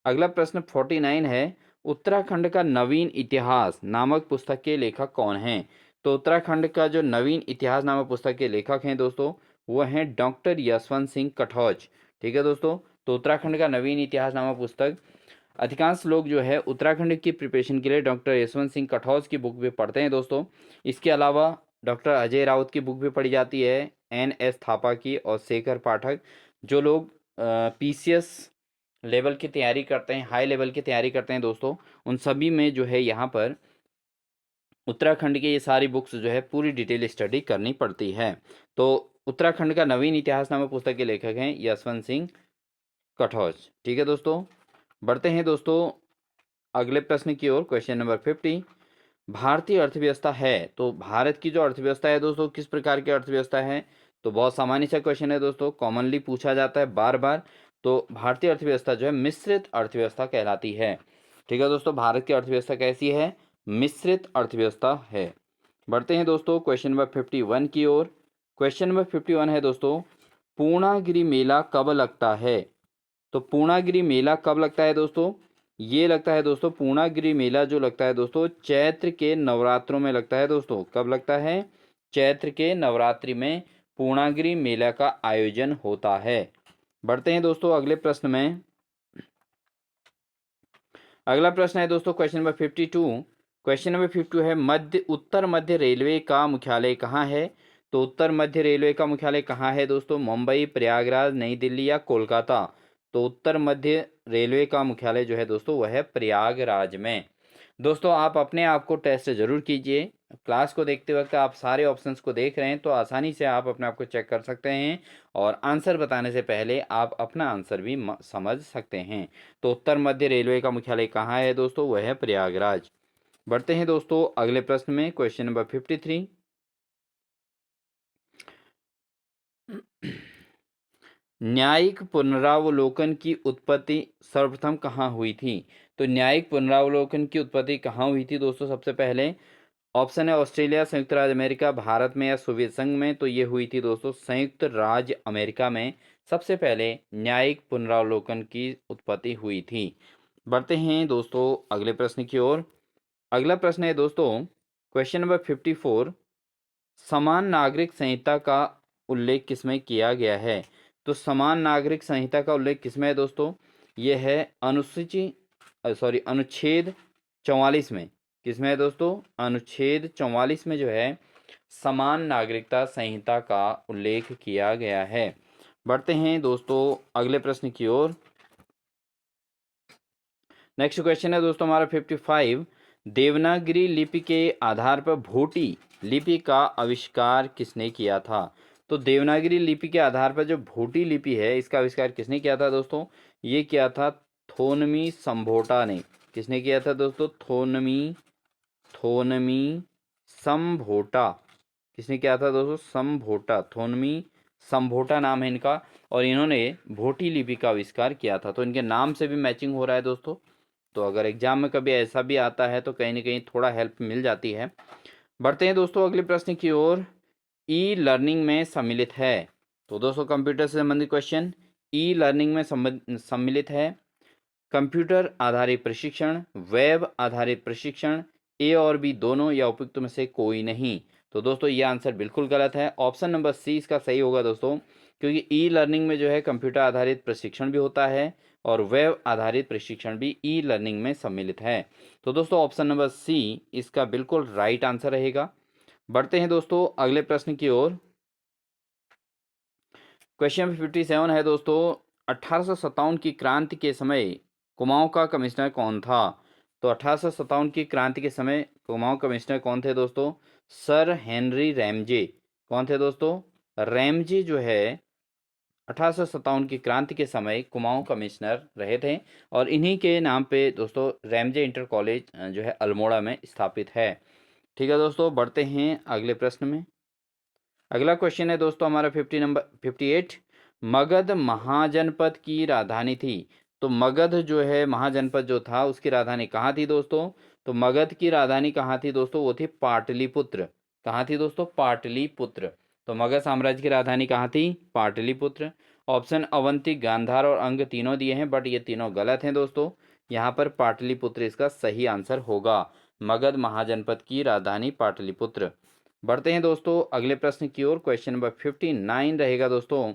अगला प्रश्न 49 है, उत्तराखंड का नवीन इतिहास नामक पुस्तक के लेखक कौन हैं? तो उत्तराखंड का जो नवीन इतिहास नामक पुस्तक के लेखक हैं दोस्तों वो हैं डॉक्टर यशवंत सिंह कटौच। ठीक है दोस्तों, तो उत्तराखंड का नवीन इतिहास नामक पुस्तक अधिकांश लोग जो है उत्तराखंड की प्रिपरेशन के लिए डॉक्टर यशवंत सिंह कटौच की बुक भी पढ़ते हैं दोस्तों। इसके अलावा डॉक्टर अजय राउत की बुक भी पढ़ी जाती है, NS थापा की और शेखर पाठक। जो लोग PCS लेवल की तैयारी करते हैं, हाई लेवल की तैयारी करते हैं दोस्तों, उन सभी में जो है यहाँ पर उत्तराखंड की ये सारी बुक्स जो है पूरी डिटेल स्टडी करनी पड़ती है। तो उत्तराखंड का नवीन इतिहास नामक पुस्तक के लेखक हैं यशवंत सिंह कटौच। ठीक है दोस्तों, बढ़ते हैं दोस्तों अगले प्रश्न की ओर। क्वेश्चन नंबर 50, भारतीय अर्थव्यवस्था है, तो भारत की जो अर्थव्यवस्था है दोस्तों किस प्रकार की अर्थव्यवस्था है? तो बहुत सामान्य सा क्वेश्चन है दोस्तों, कॉमनली पूछा जाता है बार बार। तो भारतीय अर्थव्यवस्था जो है मिश्रित अर्थव्यवस्था कहलाती है। ठीक है दोस्तों, भारत की अर्थव्यवस्था कैसी है? मिश्रित अर्थव्यवस्था है। बढ़ते हैं दोस्तों क्वेश्चन नंबर 51 की ओर। क्वेश्चन नंबर 51 है दोस्तों, पूर्णागिरि मेला कब लगता है? तो पूर्णागिरि मेला कब लगता है दोस्तों? ये लगता है दोस्तों, पूर्णागिरि मेला जो लगता है दोस्तों चैत्र के नवरात्रों में लगता है दोस्तों। कब लगता है? चैत्र के नवरात्रि में पूर्णागिरि मेला का आयोजन होता है। बढ़ते हैं दोस्तों अगले प्रश्न में। अगला प्रश्न है दोस्तों क्वेश्चन नंबर 52, क्वेश्चन नंबर 52 है उत्तर मध्य रेलवे का मुख्यालय कहाँ है? तो उत्तर मध्य रेलवे का मुख्यालय कहाँ है दोस्तों? मुंबई, प्रयागराज, नई दिल्ली या कोलकाता? तो उत्तर मध्य रेलवे का मुख्यालय जो है दोस्तों वह है प्रयागराज में। दोस्तों आप अपने आप को टेस्ट जरूर कीजिए। क्लास को देखते वक्त आप सारे ऑप्शंस को देख रहे हैं तो आसानी से आप अपने आप को चेक कर सकते हैं और आंसर बताने से पहले आप अपना आंसर भी समझ सकते हैं। तो उत्तर मध्य रेलवे का मुख्यालय कहाँ है दोस्तों? वह है प्रयागराज। बढ़ते हैं दोस्तों अगले प्रश्न में, क्वेश्चन नंबर 53। न्यायिक पुनरावलोकन की उत्पत्ति सर्वप्रथम कहाँ हुई थी? तो न्यायिक पुनरावलोकन की उत्पत्ति कहाँ हुई थी दोस्तों? सबसे पहले ऑप्शन है ऑस्ट्रेलिया, संयुक्त राज्य अमेरिका, भारत में या सोवियत संघ में। तो ये हुई थी दोस्तों संयुक्त राज्य अमेरिका में सबसे पहले न्यायिक पुनरावलोकन की उत्पत्ति हुई थी। बढ़ते हैं दोस्तों अगले प्रश्न की ओर। अगला प्रश्न है दोस्तों क्वेश्चन नंबर 54। समान नागरिक संहिता का उल्लेख किसमें किया गया है? तो समान नागरिक संहिता का उल्लेख किसमें है दोस्तों? ये है अनुच्छेद 44 में। किसमें है दोस्तों? अनुच्छेद 44 में जो है समान नागरिकता संहिता का उल्लेख किया गया है। बढ़ते हैं दोस्तों अगले प्रश्न की ओर। नेक्स्ट क्वेश्चन है दोस्तों हमारा 55। देवनागरी लिपि के आधार पर भोटी लिपि का आविष्कार किसने किया था? तो देवनागरी लिपि के आधार पर जो भोटी लिपि है इसका आविष्कार किसने किया था दोस्तों? ये किया था थोनमी संभोटा ने। किसने किया था दोस्तों? थोनमी संभोटा। किसने किया था दोस्तों? संभोटा, थोनमी संभोटा नाम है इनका। और इन्होंने भोटी लिपि का आविष्कार किया था। तो इनके नाम से भी मैचिंग हो रहा है दोस्तों। तो अगर एग्जाम में कभी ऐसा भी आता है तो कहीं ना कहीं थोड़ा हेल्प मिल जाती है। बढ़ते हैं दोस्तों अगले प्रश्न की ओर। ई लर्निंग में सम्मिलित है। तो दोस्तों कंप्यूटर से संबंधित क्वेश्चन ई लर्निंग में सम्मिलित है। कंप्यूटर आधारित प्रशिक्षण, वेब आधारित प्रशिक्षण, ए और बी दोनों या उपयुक्त में से कोई नहीं। तो दोस्तों ये आंसर बिल्कुल गलत है। ऑप्शन नंबर सी इसका सही होगा दोस्तों, क्योंकि ई लर्निंग में जो है कंप्यूटर आधारित प्रशिक्षण भी होता है और वेब आधारित प्रशिक्षण भी ई लर्निंग में सम्मिलित है। तो दोस्तों ऑप्शन नंबर सी इसका बिल्कुल राइट आंसर रहेगा। बढ़ते हैं दोस्तों अगले प्रश्न की ओर। क्वेश्चन 57 है दोस्तों 1857 की क्रांति के समय कुमाऊं का कमिश्नर कौन था? तो 1857 की क्रांति के समय कुमाऊं कमिश्नर कौन थे दोस्तों? Sir Henry Ramsay. कौन थे दोस्तों? रैमजे जो है 1857 की क्रांति के समय कुमाऊं कमिश्नर रहे थे और इन्हीं के नाम पे दोस्तों रैमजे इंटर कॉलेज जो है अल्मोड़ा में स्थापित है। ठीक है दोस्तों, बढ़ते हैं अगले प्रश्न में। अगला क्वेश्चन है दोस्तों हमारा 58। मगध महाजनपद की राजधानी थी। तो मगध जो है महाजनपद जो था उसकी राजधानी कहाँ थी दोस्तों? तो मगध की राजधानी कहाँ थी दोस्तों? वो थी पाटलिपुत्र। कहाँ थी दोस्तों? पाटलिपुत्र। तो मगध साम्राज्य की राजधानी कहाँ थी? पाटलिपुत्र। ऑप्शन अवंती, गांधार और अंग तीनों दिए हैं बट ये तीनों गलत हैं दोस्तों। यहाँ पर पाटलिपुत्र इसका सही आंसर होगा। मगध महाजनपद की राजधानी पाटलिपुत्र। बढ़ते हैं दोस्तों अगले प्रश्न की ओर। क्वेश्चन नंबर 59 रहेगा दोस्तों।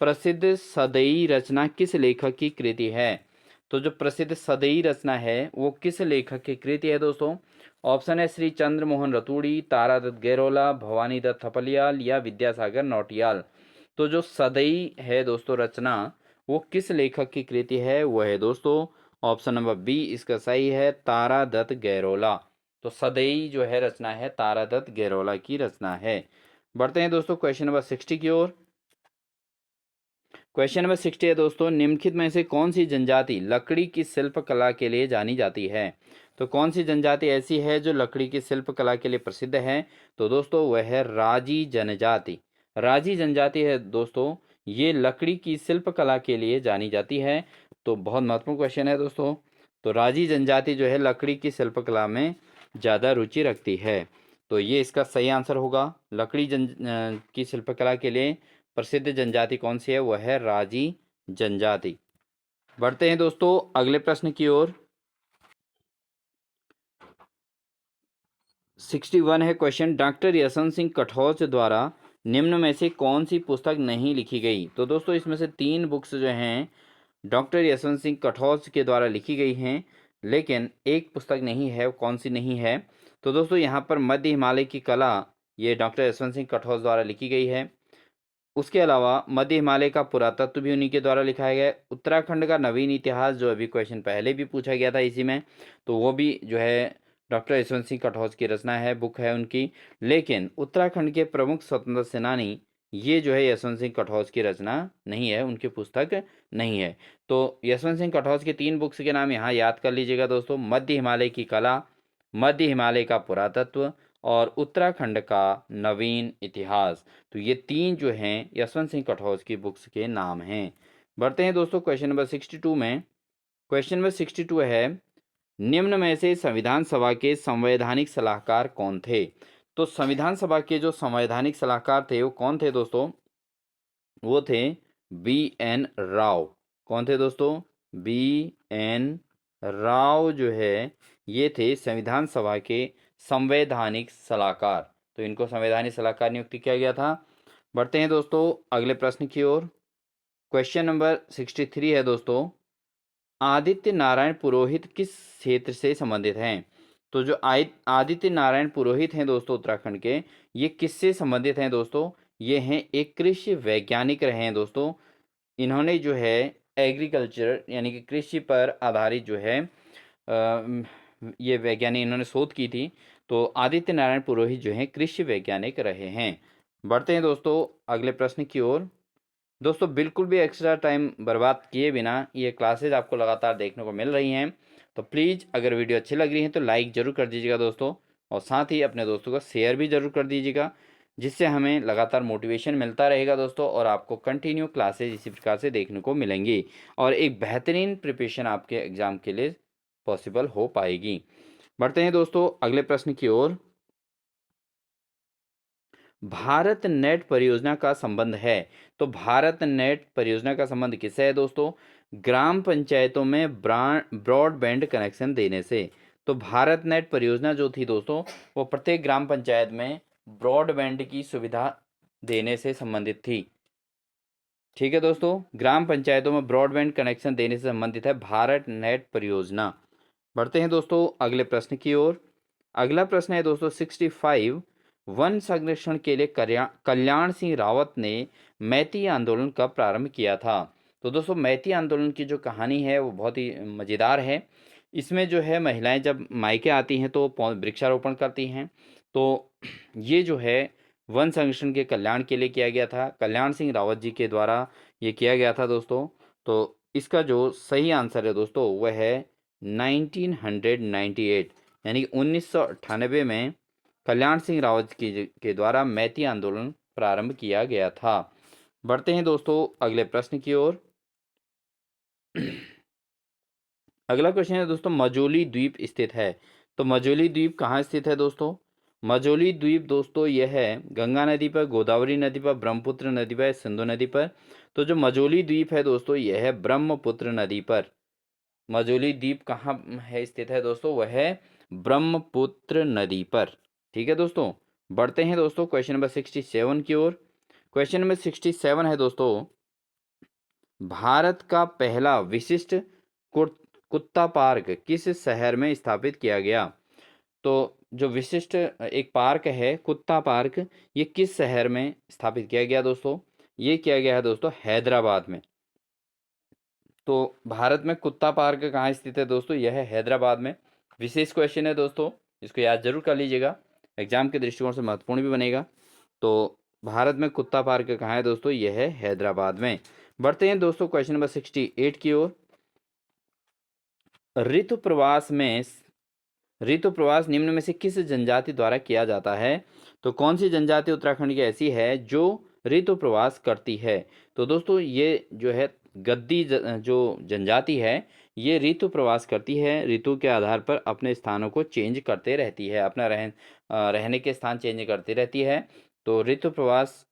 प्रसिद्ध सदई रचना किस लेखक की कृति है? तो जो प्रसिद्ध सदई रचना है वो किस लेखक की कृति है दोस्तों? ऑप्शन है श्री चंद्र मोहन रतूड़ी, तारादत्त गैरोला, भवानी दत्त थपलियाल या विद्यासागर नौटियाल। तो जो सदई है दोस्तों रचना वो किस लेखक की कृति है? वो है दोस्तों ऑप्शन नंबर बी इसका सही है, तारादत्त गैरोला। तो सदई जो है रचना है तारादत्त गैरोला की रचना है। बढ़ते हैं दोस्तों क्वेश्चन नंबर 60 की ओर। क्वेश्चन नंबर 60 है दोस्तों, निम्नलिखित में से कौन सी जनजाति लकड़ी की शिल्प कला के लिए जानी जाती है? तो कौन सी जनजाति ऐसी है जो लकड़ी की शिल्प कला के लिए प्रसिद्ध है? तो दोस्तों वह है राजी जनजाति। राजी जनजाति है दोस्तों, ये लकड़ी की शिल्प कला के लिए जानी जाती है। तो बहुत महत्वपूर्ण क्वेश्चन है दोस्तों। तो राजी जनजाति जो है लकड़ी की शिल्प कला में ज़्यादा रुचि रखती है। तो ये इसका सही आंसर होगा। लकड़ी की शिल्पकला के लिए प्रसिद्ध जनजाति कौन सी है? वह है राजी जनजाति। बढ़ते हैं दोस्तों अगले प्रश्न की ओर। 61 है क्वेश्चन, डॉक्टर यशवंत सिंह कठोच द्वारा निम्न में से कौन सी पुस्तक नहीं लिखी गई? तो दोस्तों इसमें से 3 बुक्स जो हैं डॉक्टर यशवंत सिंह कठोच के द्वारा लिखी गई हैं। लेकिन एक पुस्तक नहीं है, कौन सी नहीं है? तो दोस्तों यहाँ पर मध्य हिमालय की कला, ये डॉक्टर यशवंत सिंह कठोज द्वारा लिखी गई है। उसके अलावा मध्य हिमालय का पुरातत्व भी उन्हीं के द्वारा लिखाया गया है। उत्तराखंड का नवीन इतिहास, जो अभी क्वेश्चन पहले भी पूछा गया था इसी में, तो वो भी जो है डॉक्टर यशवंत सिंह कठोज की रचना है, बुक है उनकी। लेकिन उत्तराखंड के प्रमुख स्वतंत्रता सेनानी, ये जो है यशवंत सिंह कठोज की रचना नहीं है, उनकी पुस्तक नहीं है। तो यशवंत सिंह कठोज की 3 बुक्स के नाम यहाँ याद कर लीजिएगा दोस्तों, मध्य हिमालय की कला, मध्य हिमालय का पुरातत्व और उत्तराखंड का नवीन इतिहास। तो ये 3 जो हैं यशवंत सिंह कठोज की बुक्स के नाम हैं। बढ़ते हैं दोस्तों क्वेश्चन नंबर 62 में। क्वेश्चन नंबर 62 है, निम्न में से संविधान सभा के संवैधानिक सलाहकार कौन थे? तो संविधान सभा के जो संवैधानिक सलाहकार थे वो कौन थे दोस्तों? वो थे बी.एन. राव। कौन थे दोस्तों? बी.एन. राव जो है ये थे संविधान सभा के संवैधानिक सलाहकार। तो इनको संवैधानिक सलाहकार नियुक्त किया गया था। बढ़ते हैं दोस्तों अगले प्रश्न की ओर। क्वेश्चन नंबर 63 है दोस्तों, आदित्य नारायण पुरोहित किस क्षेत्र से संबंधित हैं? तो जो आदित्य नारायण पुरोहित हैं दोस्तों उत्तराखंड के, ये किससे संबंधित हैं दोस्तों? ये हैं एक कृषि वैज्ञानिक रहे हैं दोस्तों। इन्होंने जो है एग्रीकल्चर यानी कि कृषि पर आधारित जो है ये वैज्ञानिक इन्होंने शोध की थी। तो आदित्य नारायण पुरोहित जो हैं कृषि वैज्ञानिक रहे हैं। बढ़ते हैं दोस्तों अगले प्रश्न की ओर। दोस्तों बिल्कुल भी एक्स्ट्रा टाइम बर्बाद किए बिना ये क्लासेज आपको लगातार देखने को मिल रही हैं। तो प्लीज़ अगर वीडियो अच्छी लग रही है तो लाइक ज़रूर कर दीजिएगा दोस्तों, और साथ ही अपने दोस्तों को शेयर भी ज़रूर कर दीजिएगा, जिससे हमें लगातार मोटिवेशन मिलता रहेगा दोस्तों, और आपको कंटिन्यू क्लासेज इसी प्रकार से देखने को मिलेंगी और एक बेहतरीन प्रिपरेशन आपके एग्ज़ाम के लिए पॉसिबल हो पाएगी। बढ़ते हैं दोस्तों अगले प्रश्न की ओर। भारत नेट परियोजना का संबंध है। तो भारत नेट परियोजना का संबंध किससे है दोस्तों? ग्राम पंचायतों में ब्रॉडबैंड कनेक्शन देने से। तो भारत नेट परियोजना जो थी दोस्तों, वो प्रत्येक ग्राम पंचायत में ब्रॉडबैंड की सुविधा देने से संबंधित थी। ठीक है दोस्तों, ग्राम पंचायतों में ब्रॉडबैंड कनेक्शन देने से संबंधित है भारत नेट परियोजना। बढ़ते हैं दोस्तों अगले प्रश्न की ओर। अगला प्रश्न है दोस्तों 65, वन संरक्षण के लिए कल्याण सिंह रावत ने मैती आंदोलन कब प्रारंभ किया था? तो दोस्तों मैती आंदोलन की जो कहानी है वो बहुत ही मज़ेदार है। इसमें जो है महिलाएं जब मायके आती हैं तो वृक्षारोपण करती हैं। तो ये जो है वन संरक्षण के कल्याण के लिए किया गया था, कल्याण सिंह रावत जी के द्वारा ये किया गया था दोस्तों। तो इसका जो सही आंसर है दोस्तों वह है 1998, यानी कि 1998 में कल्याण सिंह रावत के द्वारा मैती आंदोलन प्रारंभ किया गया था। बढ़ते हैं दोस्तों अगले प्रश्न की ओर। अगला क्वेश्चन है दोस्तों, मजोली द्वीप स्थित है। तो मजोली द्वीप कहाँ स्थित है दोस्तों? मजोली द्वीप दोस्तों यह है गंगा नदी पर, गोदावरी नदी पर, ब्रह्मपुत्र नदी पर, सिंधु नदी पर। तो जो मजोली द्वीप है दोस्तों यह है ब्रह्मपुत्र नदी पर। मजोली द्वीप कहाँ है स्थित है दोस्तों? वह है ब्रह्मपुत्र नदी पर। ठीक है दोस्तों, बढ़ते हैं दोस्तों क्वेश्चन नंबर 67 की ओर। क्वेश्चन नंबर 67 है दोस्तों, भारत का पहला विशिष्ट कुत्ता पार्क किस शहर में स्थापित किया गया? तो जो विशिष्ट एक पार्क है कुत्ता पार्क, ये किस शहर में स्थापित किया गया दोस्तों? ये किया गया है दोस्तों हैदराबाद में। तो भारत में कुत्ता पार्क कहाँ स्थित है दोस्तों? यह है हैदराबाद में। विशेष क्वेश्चन है दोस्तों, इसको याद जरूर कर लीजिएगा, एग्जाम के दृष्टिकोण से महत्वपूर्ण भी बनेगा। तो भारत में कुत्ता पार्क कहाँ है दोस्तों? यह है हैदराबाद में। बढ़ते हैं दोस्तों क्वेश्चन नंबर 68 की ओर। ऋतु प्रवास में ऋतु प्रवास निम्न में से किस जनजाति द्वारा किया जाता है? तो कौन सी जनजाति उत्तराखंड की ऐसी है जो ऋतु प्रवास करती है? तो दोस्तों ये जो है गद्दी जो जनजाति है, ये ऋतु प्रवास करती है, ऋतु के आधार पर अपने स्थानों को चेंज करते रहती है, अपना रहने के स्थान चेंज करती रहती है। तो ऋतु प्रवास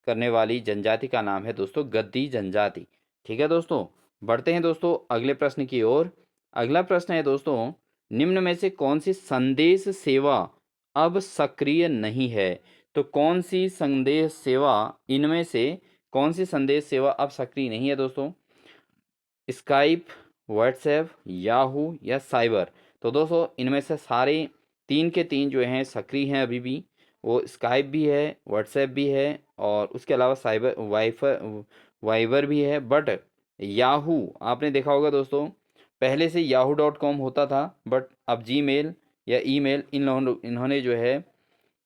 करने वाली जनजाति का नाम है दोस्तों गद्दी जनजाति। ठीक है दोस्तों, बढ़ते हैं दोस्तों अगले प्रश्न की ओर। अगला प्रश्न है दोस्तों, निम्न में से कौन सी संदेश सेवा अब सक्रिय नहीं है? तो कौन सी संदेश सेवा, इनमें से कौन सी संदेश सेवा अब सक्रिय नहीं है दोस्तों? स्काइप, व्हाट्सएप, याहू या साइबर। तो दोस्तों इनमें से सारे तीन के तीन जो हैं सक्रिय हैं अभी भी। वो स्काइप भी है, व्हाट्सएप भी है और उसके अलावा साइबर वाइबर भी है। बट याहू आपने देखा होगा दोस्तों, पहले से yahoo.com होता था, बट अब जीमेल या ईमेल इन्होंने जो है,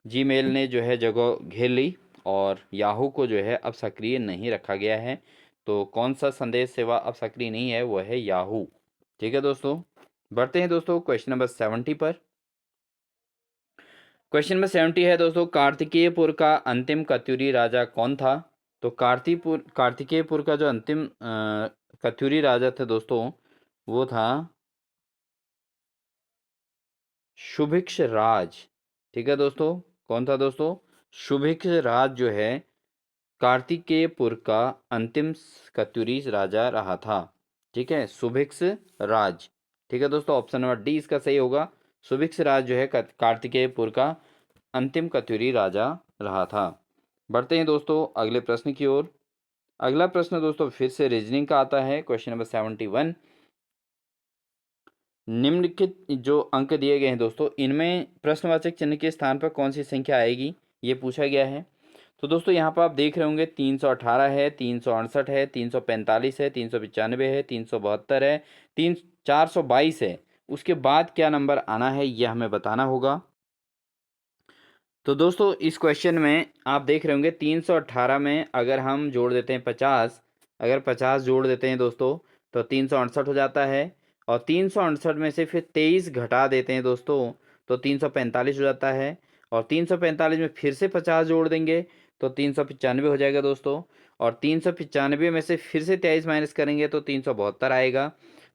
जीमेल ने जो है जगह घेर ली और याहू को जो है अब सक्रिय नहीं रखा गया है। तो कौन सा संदेश सेवा अब सक्रिय नहीं है, वो है याहू। ठीक है दोस्तों, बढ़ते हैं दोस्तों क्वेश्चन नंबर 70 पर। क्वेश्चन नंबर 70 है दोस्तों, कार्तिकेयपुर का अंतिम कत्यूरी राजा कौन था? तो कार्तिकेयपुर का जो अंतिम कत्यूरी राजा थे दोस्तों, वो था शुभिक्ष राज। ठीक है दोस्तों, कौन था दोस्तों? शुभिक्ष राज जो है कार्तिकेयपुर का अंतिम कत्यूरी राजा रहा था। ठीक है, सुभिक्ष राज। ठीक है दोस्तों, ऑप्शन नंबर डी इसका सही होगा। सुभिक्ष राज जो है कार्तिकेयपुर का अंतिम कत्यूरी राजा रहा था। बढ़ते हैं दोस्तों अगले प्रश्न की ओर। अगला प्रश्न दोस्तों फिर से रीजनिंग का आता है, क्वेश्चन नंबर 71। निम्नलिखित जो अंक दिए गए हैं दोस्तों, इनमें प्रश्नवाचक चिन्ह के स्थान पर कौन सी संख्या आएगी, ये पूछा गया है। तो दोस्तों यहाँ पर आप देख रहे होंगे 318 है, 368 है, 345 है, 395 है, 372 है, 422 है। उसके बाद क्या नंबर आना है यह हमें बताना होगा। तो दोस्तों इस क्वेश्चन में आप देख रहे होंगे 318 में अगर हम जोड़ देते हैं 50, अगर 50 जोड़ देते हैं दोस्तों तो 368 हो जाता है। और 368 में से फिर 23 घटा देते हैं दोस्तों तो 345 हो जाता है। और 345 में फिर से 50 जोड़ देंगे तो 395 हो जाएगा दोस्तों। और 395 में से फिर से 23 माइनस करेंगे तो 372 आएगा।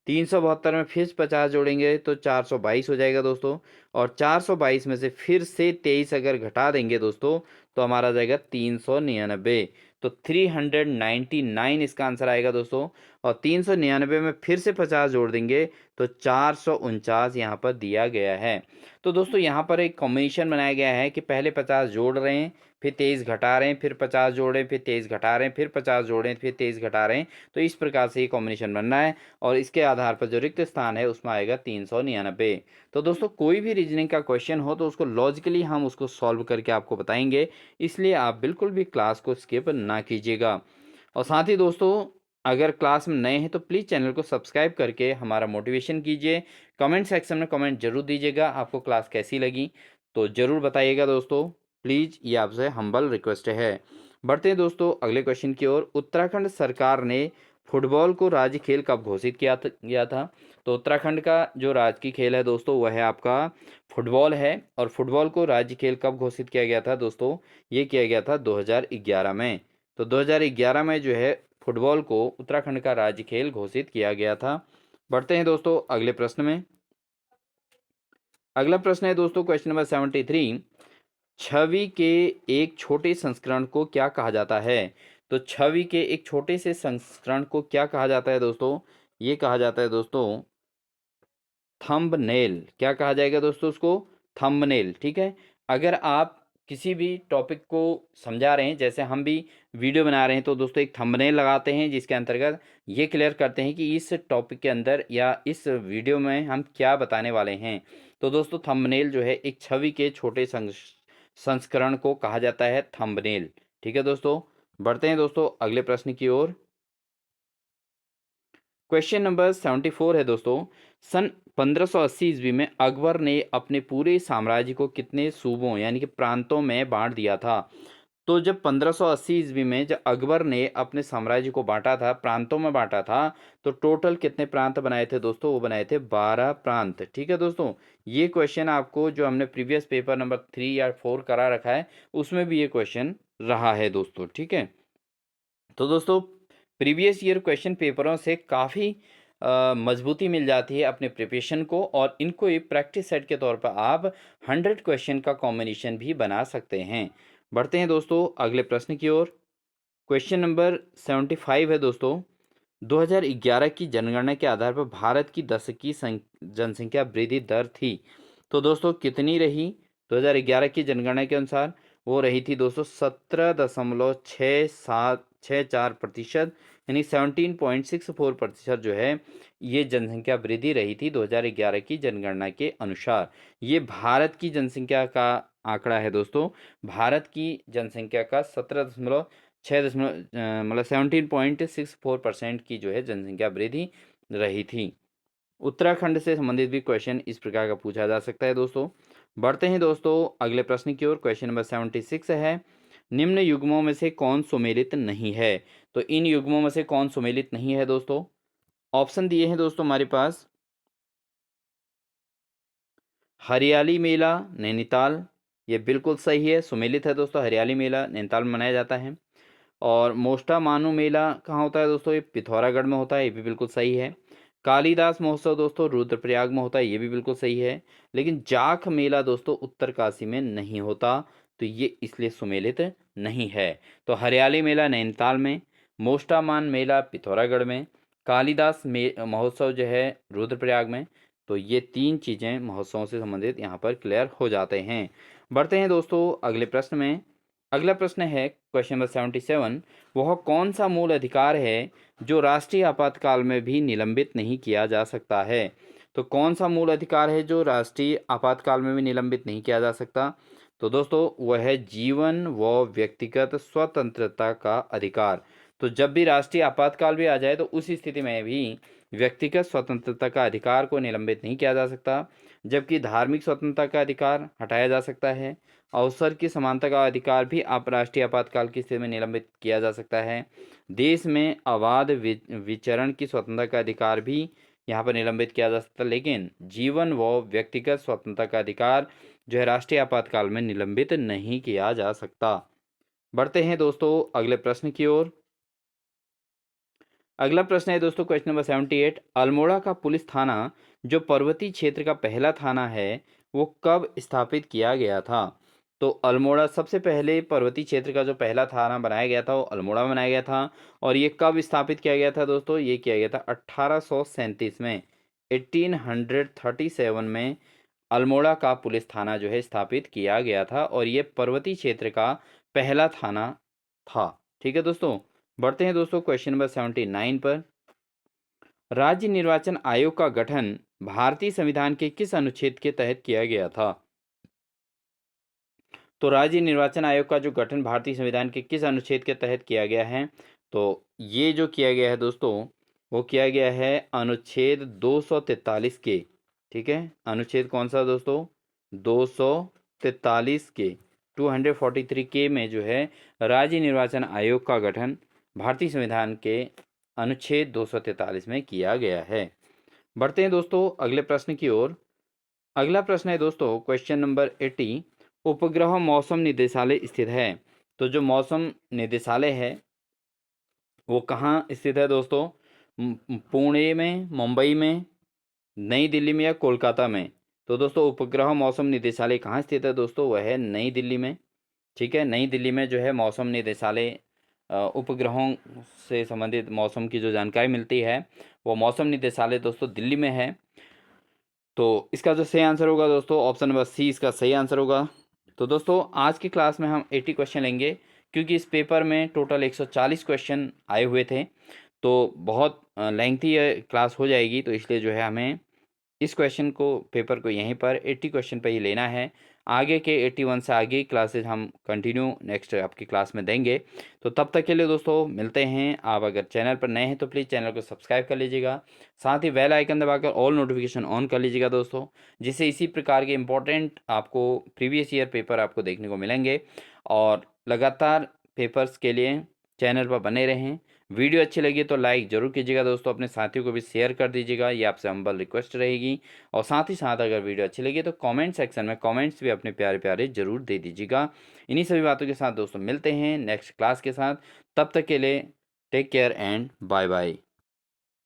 372 में फिर 50 जोड़ेंगे तो 422 हो जाएगा दोस्तों। और 422 में से फिर से 23 अगर घटा देंगे दोस्तों तो हमारा जाएगा 399। तो 399 इसका आंसर आएगा दोस्तों। और 399 में फिर से 50 जोड़ देंगे तो 449 यहाँ पर दिया गया है। तो दोस्तों यहाँ पर एक कॉम्बिनेशन बनाया गया है कि पहले 50 जोड़ रहे हैं, फिर 23 घटा रहे हैं, फिर 50 जोड़ें, फिर 23 घटा रहे हैं, फिर 50 जोड़ें, फिर 23 घटा रहे हैं। तो इस प्रकार से ये कॉम्बिनेशन बनना है और इसके आधार पर जो रिक्त स्थान है उसमें आएगा 399। तो दोस्तों कोई भी रीजनिंग का क्वेश्चन हो तो उसको लॉजिकली हम उसको सॉल्व करके आपको बताएंगे, इसलिए आप बिल्कुल भी क्लास को स्किप ना कीजिएगा। और साथ ही दोस्तों अगर क्लास में नए हैं तो प्लीज़ चैनल को सब्सक्राइब करके हमारा मोटिवेशन कीजिए। कमेंट सेक्शन में कमेंट जरूर दीजिएगा आपको क्लास कैसी लगी, तो ज़रूर बताइएगा दोस्तों। प्लीज़ ये आपसे हम्बल रिक्वेस्ट है। बढ़ते हैं दोस्तों अगले क्वेश्चन की ओर। उत्तराखंड सरकार ने फुटबॉल को राज्य खेल कब घोषित किया था? तो उत्तराखंड का जो राजकीय खेल है दोस्तों वह है आपका फुटबॉल है। और फुटबॉल को राज्य खेल कब घोषित किया गया था दोस्तों? ये किया गया था 2011 में। तो 2011 में जो है फुटबॉल को उत्तराखंड का राज्य खेल घोषित किया गया था। बढ़ते हैं दोस्तों अगले प्रश्न में। अगला प्रश्न है दोस्तों क्वेश्चन नंबर 73। छवि के एक छोटे संस्करण को क्या कहा जाता है? तो छवि के एक छोटे से संस्करण को क्या कहा जाता है दोस्तों? ये कहा जाता है दोस्तों थंबनेल। क्या कहा जाएगा दोस्तों उसको? थंबनेल। ठीक है, अगर आप किसी भी टॉपिक को समझा रहे हैं, जैसे हम भी वीडियो बना रहे हैं, तो दोस्तों एक थंबनेल लगाते हैं जिसके अंतर्गत ये क्लियर करते हैं कि इस टॉपिक के अंदर या इस वीडियो में हम क्या बताने वाले हैं। तो दोस्तों थंबनेल जो है एक छवि के छोटे संस्करण को कहा जाता है थंबनेल। ठीक है दोस्तों, बढ़ते हैं दोस्तों अगले प्रश्न की ओर। क्वेश्चन नंबर 74 है दोस्तों। सन 1580 ईस्वी में अकबर ने अपने पूरे साम्राज्य को कितने सूबों यानी कि प्रांतों में बांट दिया था? तो जब 1580 ईस्वी में जब अकबर ने अपने साम्राज्य को बांटा था, प्रांतों में बांटा था, तो टोटल कितने प्रांत बनाए थे दोस्तों? वो बनाए थे 12 प्रांत। ठीक है दोस्तों, ये क्वेश्चन आपको जो हमने प्रीवियस पेपर नंबर 3 या 4 करा रखा है उसमें भी ये क्वेश्चन रहा है दोस्तों। ठीक है, तो दोस्तों प्रीवियस ईयर क्वेश्चन पेपरों से काफ़ी मजबूती मिल जाती है अपने प्रिपरेशन को, और इनको एक प्रैक्टिस सेट के तौर पर आप 100 क्वेश्चन का कॉम्बिनेशन भी बना सकते हैं। बढ़ते हैं दोस्तों अगले प्रश्न की ओर। क्वेश्चन नंबर 75 है दोस्तों। 2011 की जनगणना के आधार पर भारत की दशकीय जनसंख्या वृद्धि दर थी। तो दोस्तों कितनी रही 2011 की जनगणना के अनुसार? वो रही थी दोस्तों 17.64%, यानी 17.64% जो है ये जनसंख्या वृद्धि रही थी 2011 की जनगणना के अनुसार। ये भारत की जनसंख्या का आंकड़ा है दोस्तों। भारत की जनसंख्या का 17.64% की जो है जनसंख्या वृद्धि रही थी। उत्तराखंड से संबंधित भी क्वेश्चन इस प्रकार का पूछा जा सकता है दोस्तों। बढ़ते हैं दोस्तों अगले प्रश्न की ओर। क्वेश्चन नंबर 76 है, निम्न युग्मों में से कौन सुमेलित नहीं है? तो इन युग्मों में से कौन सुमेलित नहीं है दोस्तों? ऑप्शन दिए हैं दोस्तों हमारे पास, हरियाली मेला नैनीताल, ये बिल्कुल सही है, सुमेलित है दोस्तों। हरियाली मेला नैनीताल में मनाया जाता है। और मोस्टा मानू मेला कहाँ होता है दोस्तों? ये पिथौरागढ़ में होता है, ये भी बिल्कुल सही है। कालिदास महोत्सव दोस्तों रुद्रप्रयाग में होता है, ये भी बिल्कुल सही है। लेकिन जाख मेला दोस्तों उत्तरकाशी में नहीं होता, तो ये इसलिए सुमेलित नहीं है। तो हरियाली मेला नैनीताल में, मोस्टामान मेला पिथौरागढ़ में, कालिदास महोत्सव जो है रुद्रप्रयाग में। तो ये तीन चीज़ें महोत्सवों से संबंधित यहाँ पर क्लियर हो जाते हैं। बढ़ते हैं दोस्तों अगले प्रश्न में। अगला प्रश्न है क्वेश्चन नंबर 77, वह कौन सा मूल अधिकार है जो राष्ट्रीय आपातकाल में भी निलंबित नहीं किया जा सकता है? तो कौन सा मूल अधिकार है जो राष्ट्रीय आपातकाल में भी निलंबित नहीं किया जा सकता? तो दोस्तों वह है जीवन व व्यक्तिगत स्वतंत्रता का अधिकार। तो जब भी राष्ट्रीय आपातकाल भी आ जाए तो उस स्थिति में भी व्यक्तिगत स्वतंत्रता का अधिकार को निलंबित नहीं किया जा सकता, जबकि धार्मिक स्वतंत्रता का अधिकार हटाया जा सकता है। अवसर की समानता का अधिकार भी राष्ट्रीय आपातकाल की स्थिति में निलंबित किया जा सकता है। देश में अबाध विचरण की स्वतंत्रता का अधिकार भी यहाँ पर निलंबित किया जा सकता है, लेकिन जीवन व व्यक्तिगत स्वतंत्रता का अधिकार जो है राष्ट्रीय आपातकाल में निलंबित नहीं किया जा सकता। बढ़ते हैं दोस्तों अगले प्रश्न की ओर। अगला प्रश्न है दोस्तों क्वेश्चन नंबर 78, अल्मोड़ा का पुलिस थाना जो पर्वतीय क्षेत्र का पहला थाना है वो कब स्थापित किया गया था? तो अल्मोड़ा सबसे पहले पर्वतीय क्षेत्र का जो पहला थाना बनाया गया था वो अल्मोड़ा में बनाया गया था। और ये कब स्थापित किया गया था दोस्तों? ये किया गया था 1837 में, 1837 में अल्मोड़ा का पुलिस थाना जो है स्थापित किया गया था, और ये पर्वतीय क्षेत्र का पहला थाना था। ठीक है दोस्तों। बढ़ते हैं दोस्तों क्वेश्चन नंबर 79 पर। राज्य निर्वाचन आयोग का गठन भारतीय संविधान के किस अनुच्छेद के तहत किया गया था? तो राज्य निर्वाचन आयोग का जो गठन भारतीय संविधान के किस अनुच्छेद के तहत किया गया है? तो ये जो किया गया है दोस्तों वो किया गया है अनुच्छेद 243 के। ठीक है, अनुच्छेद कौन सा दोस्तों? 243 के, 243 के में जो है राज्य निर्वाचन आयोग का गठन भारतीय संविधान के अनुच्छेद 243 में किया गया है। बढ़ते हैं दोस्तों अगले प्रश्न की ओर। अगला प्रश्न है दोस्तों क्वेश्चन नंबर 80, उपग्रह मौसम निदेशालय स्थित है। तो जो मौसम निदेशालय है वो कहाँ स्थित है दोस्तों? पुणे में, मुंबई में, नई दिल्ली में या कोलकाता में? तो दोस्तों उपग्रह मौसम निदेशालय कहाँ स्थित है दोस्तों? वह है नई दिल्ली में। ठीक है, नई दिल्ली में जो है मौसम निदेशालय उपग्रहों से संबंधित मौसम की जो जानकारी मिलती है वो मौसम निदेशालय दोस्तों दिल्ली में है। तो इसका जो सही आंसर होगा दोस्तों ऑप्शन नंबर सी इसका सही आंसर होगा। तो दोस्तों आज की क्लास में हम 80 क्वेश्चन लेंगे, क्योंकि इस पेपर में टोटल 140 क्वेश्चन आए हुए थे, तो बहुत लेंथी क्लास हो जाएगी, तो इसलिए जो है हमें इस क्वेश्चन को पेपर को यहीं पर 80 क्वेश्चन पर ही लेना है। आगे के 81 से आगे क्लासेज हम कंटिन्यू नेक्स्ट आपकी क्लास में देंगे। तो तब तक के लिए दोस्तों मिलते हैं। आप अगर चैनल पर नए हैं तो प्लीज़ चैनल को सब्सक्राइब कर लीजिएगा, साथ ही बेल आइकन दबाकर ऑल नोटिफिकेशन ऑन कर लीजिएगा दोस्तों, जिससे इसी प्रकार के इंपॉर्टेंट आपको प्रीवियस ईयर पेपर आपको देखने को मिलेंगे। और लगातार पेपर्स के लिए चैनल पर बने रहें। वीडियो अच्छी लगी तो लाइक ज़रूर कीजिएगा दोस्तों, अपने साथियों को भी शेयर कर दीजिएगा, ये आपसे हम्बल रिक्वेस्ट रहेगी। और साथ ही साथ अगर वीडियो अच्छी लगी तो कमेंट सेक्शन में कमेंट्स भी अपने प्यारे प्यारे ज़रूर दे दीजिएगा। इन्हीं सभी बातों के साथ दोस्तों मिलते हैं नेक्स्ट क्लास के साथ। तब तक के लिए take care and bye bye.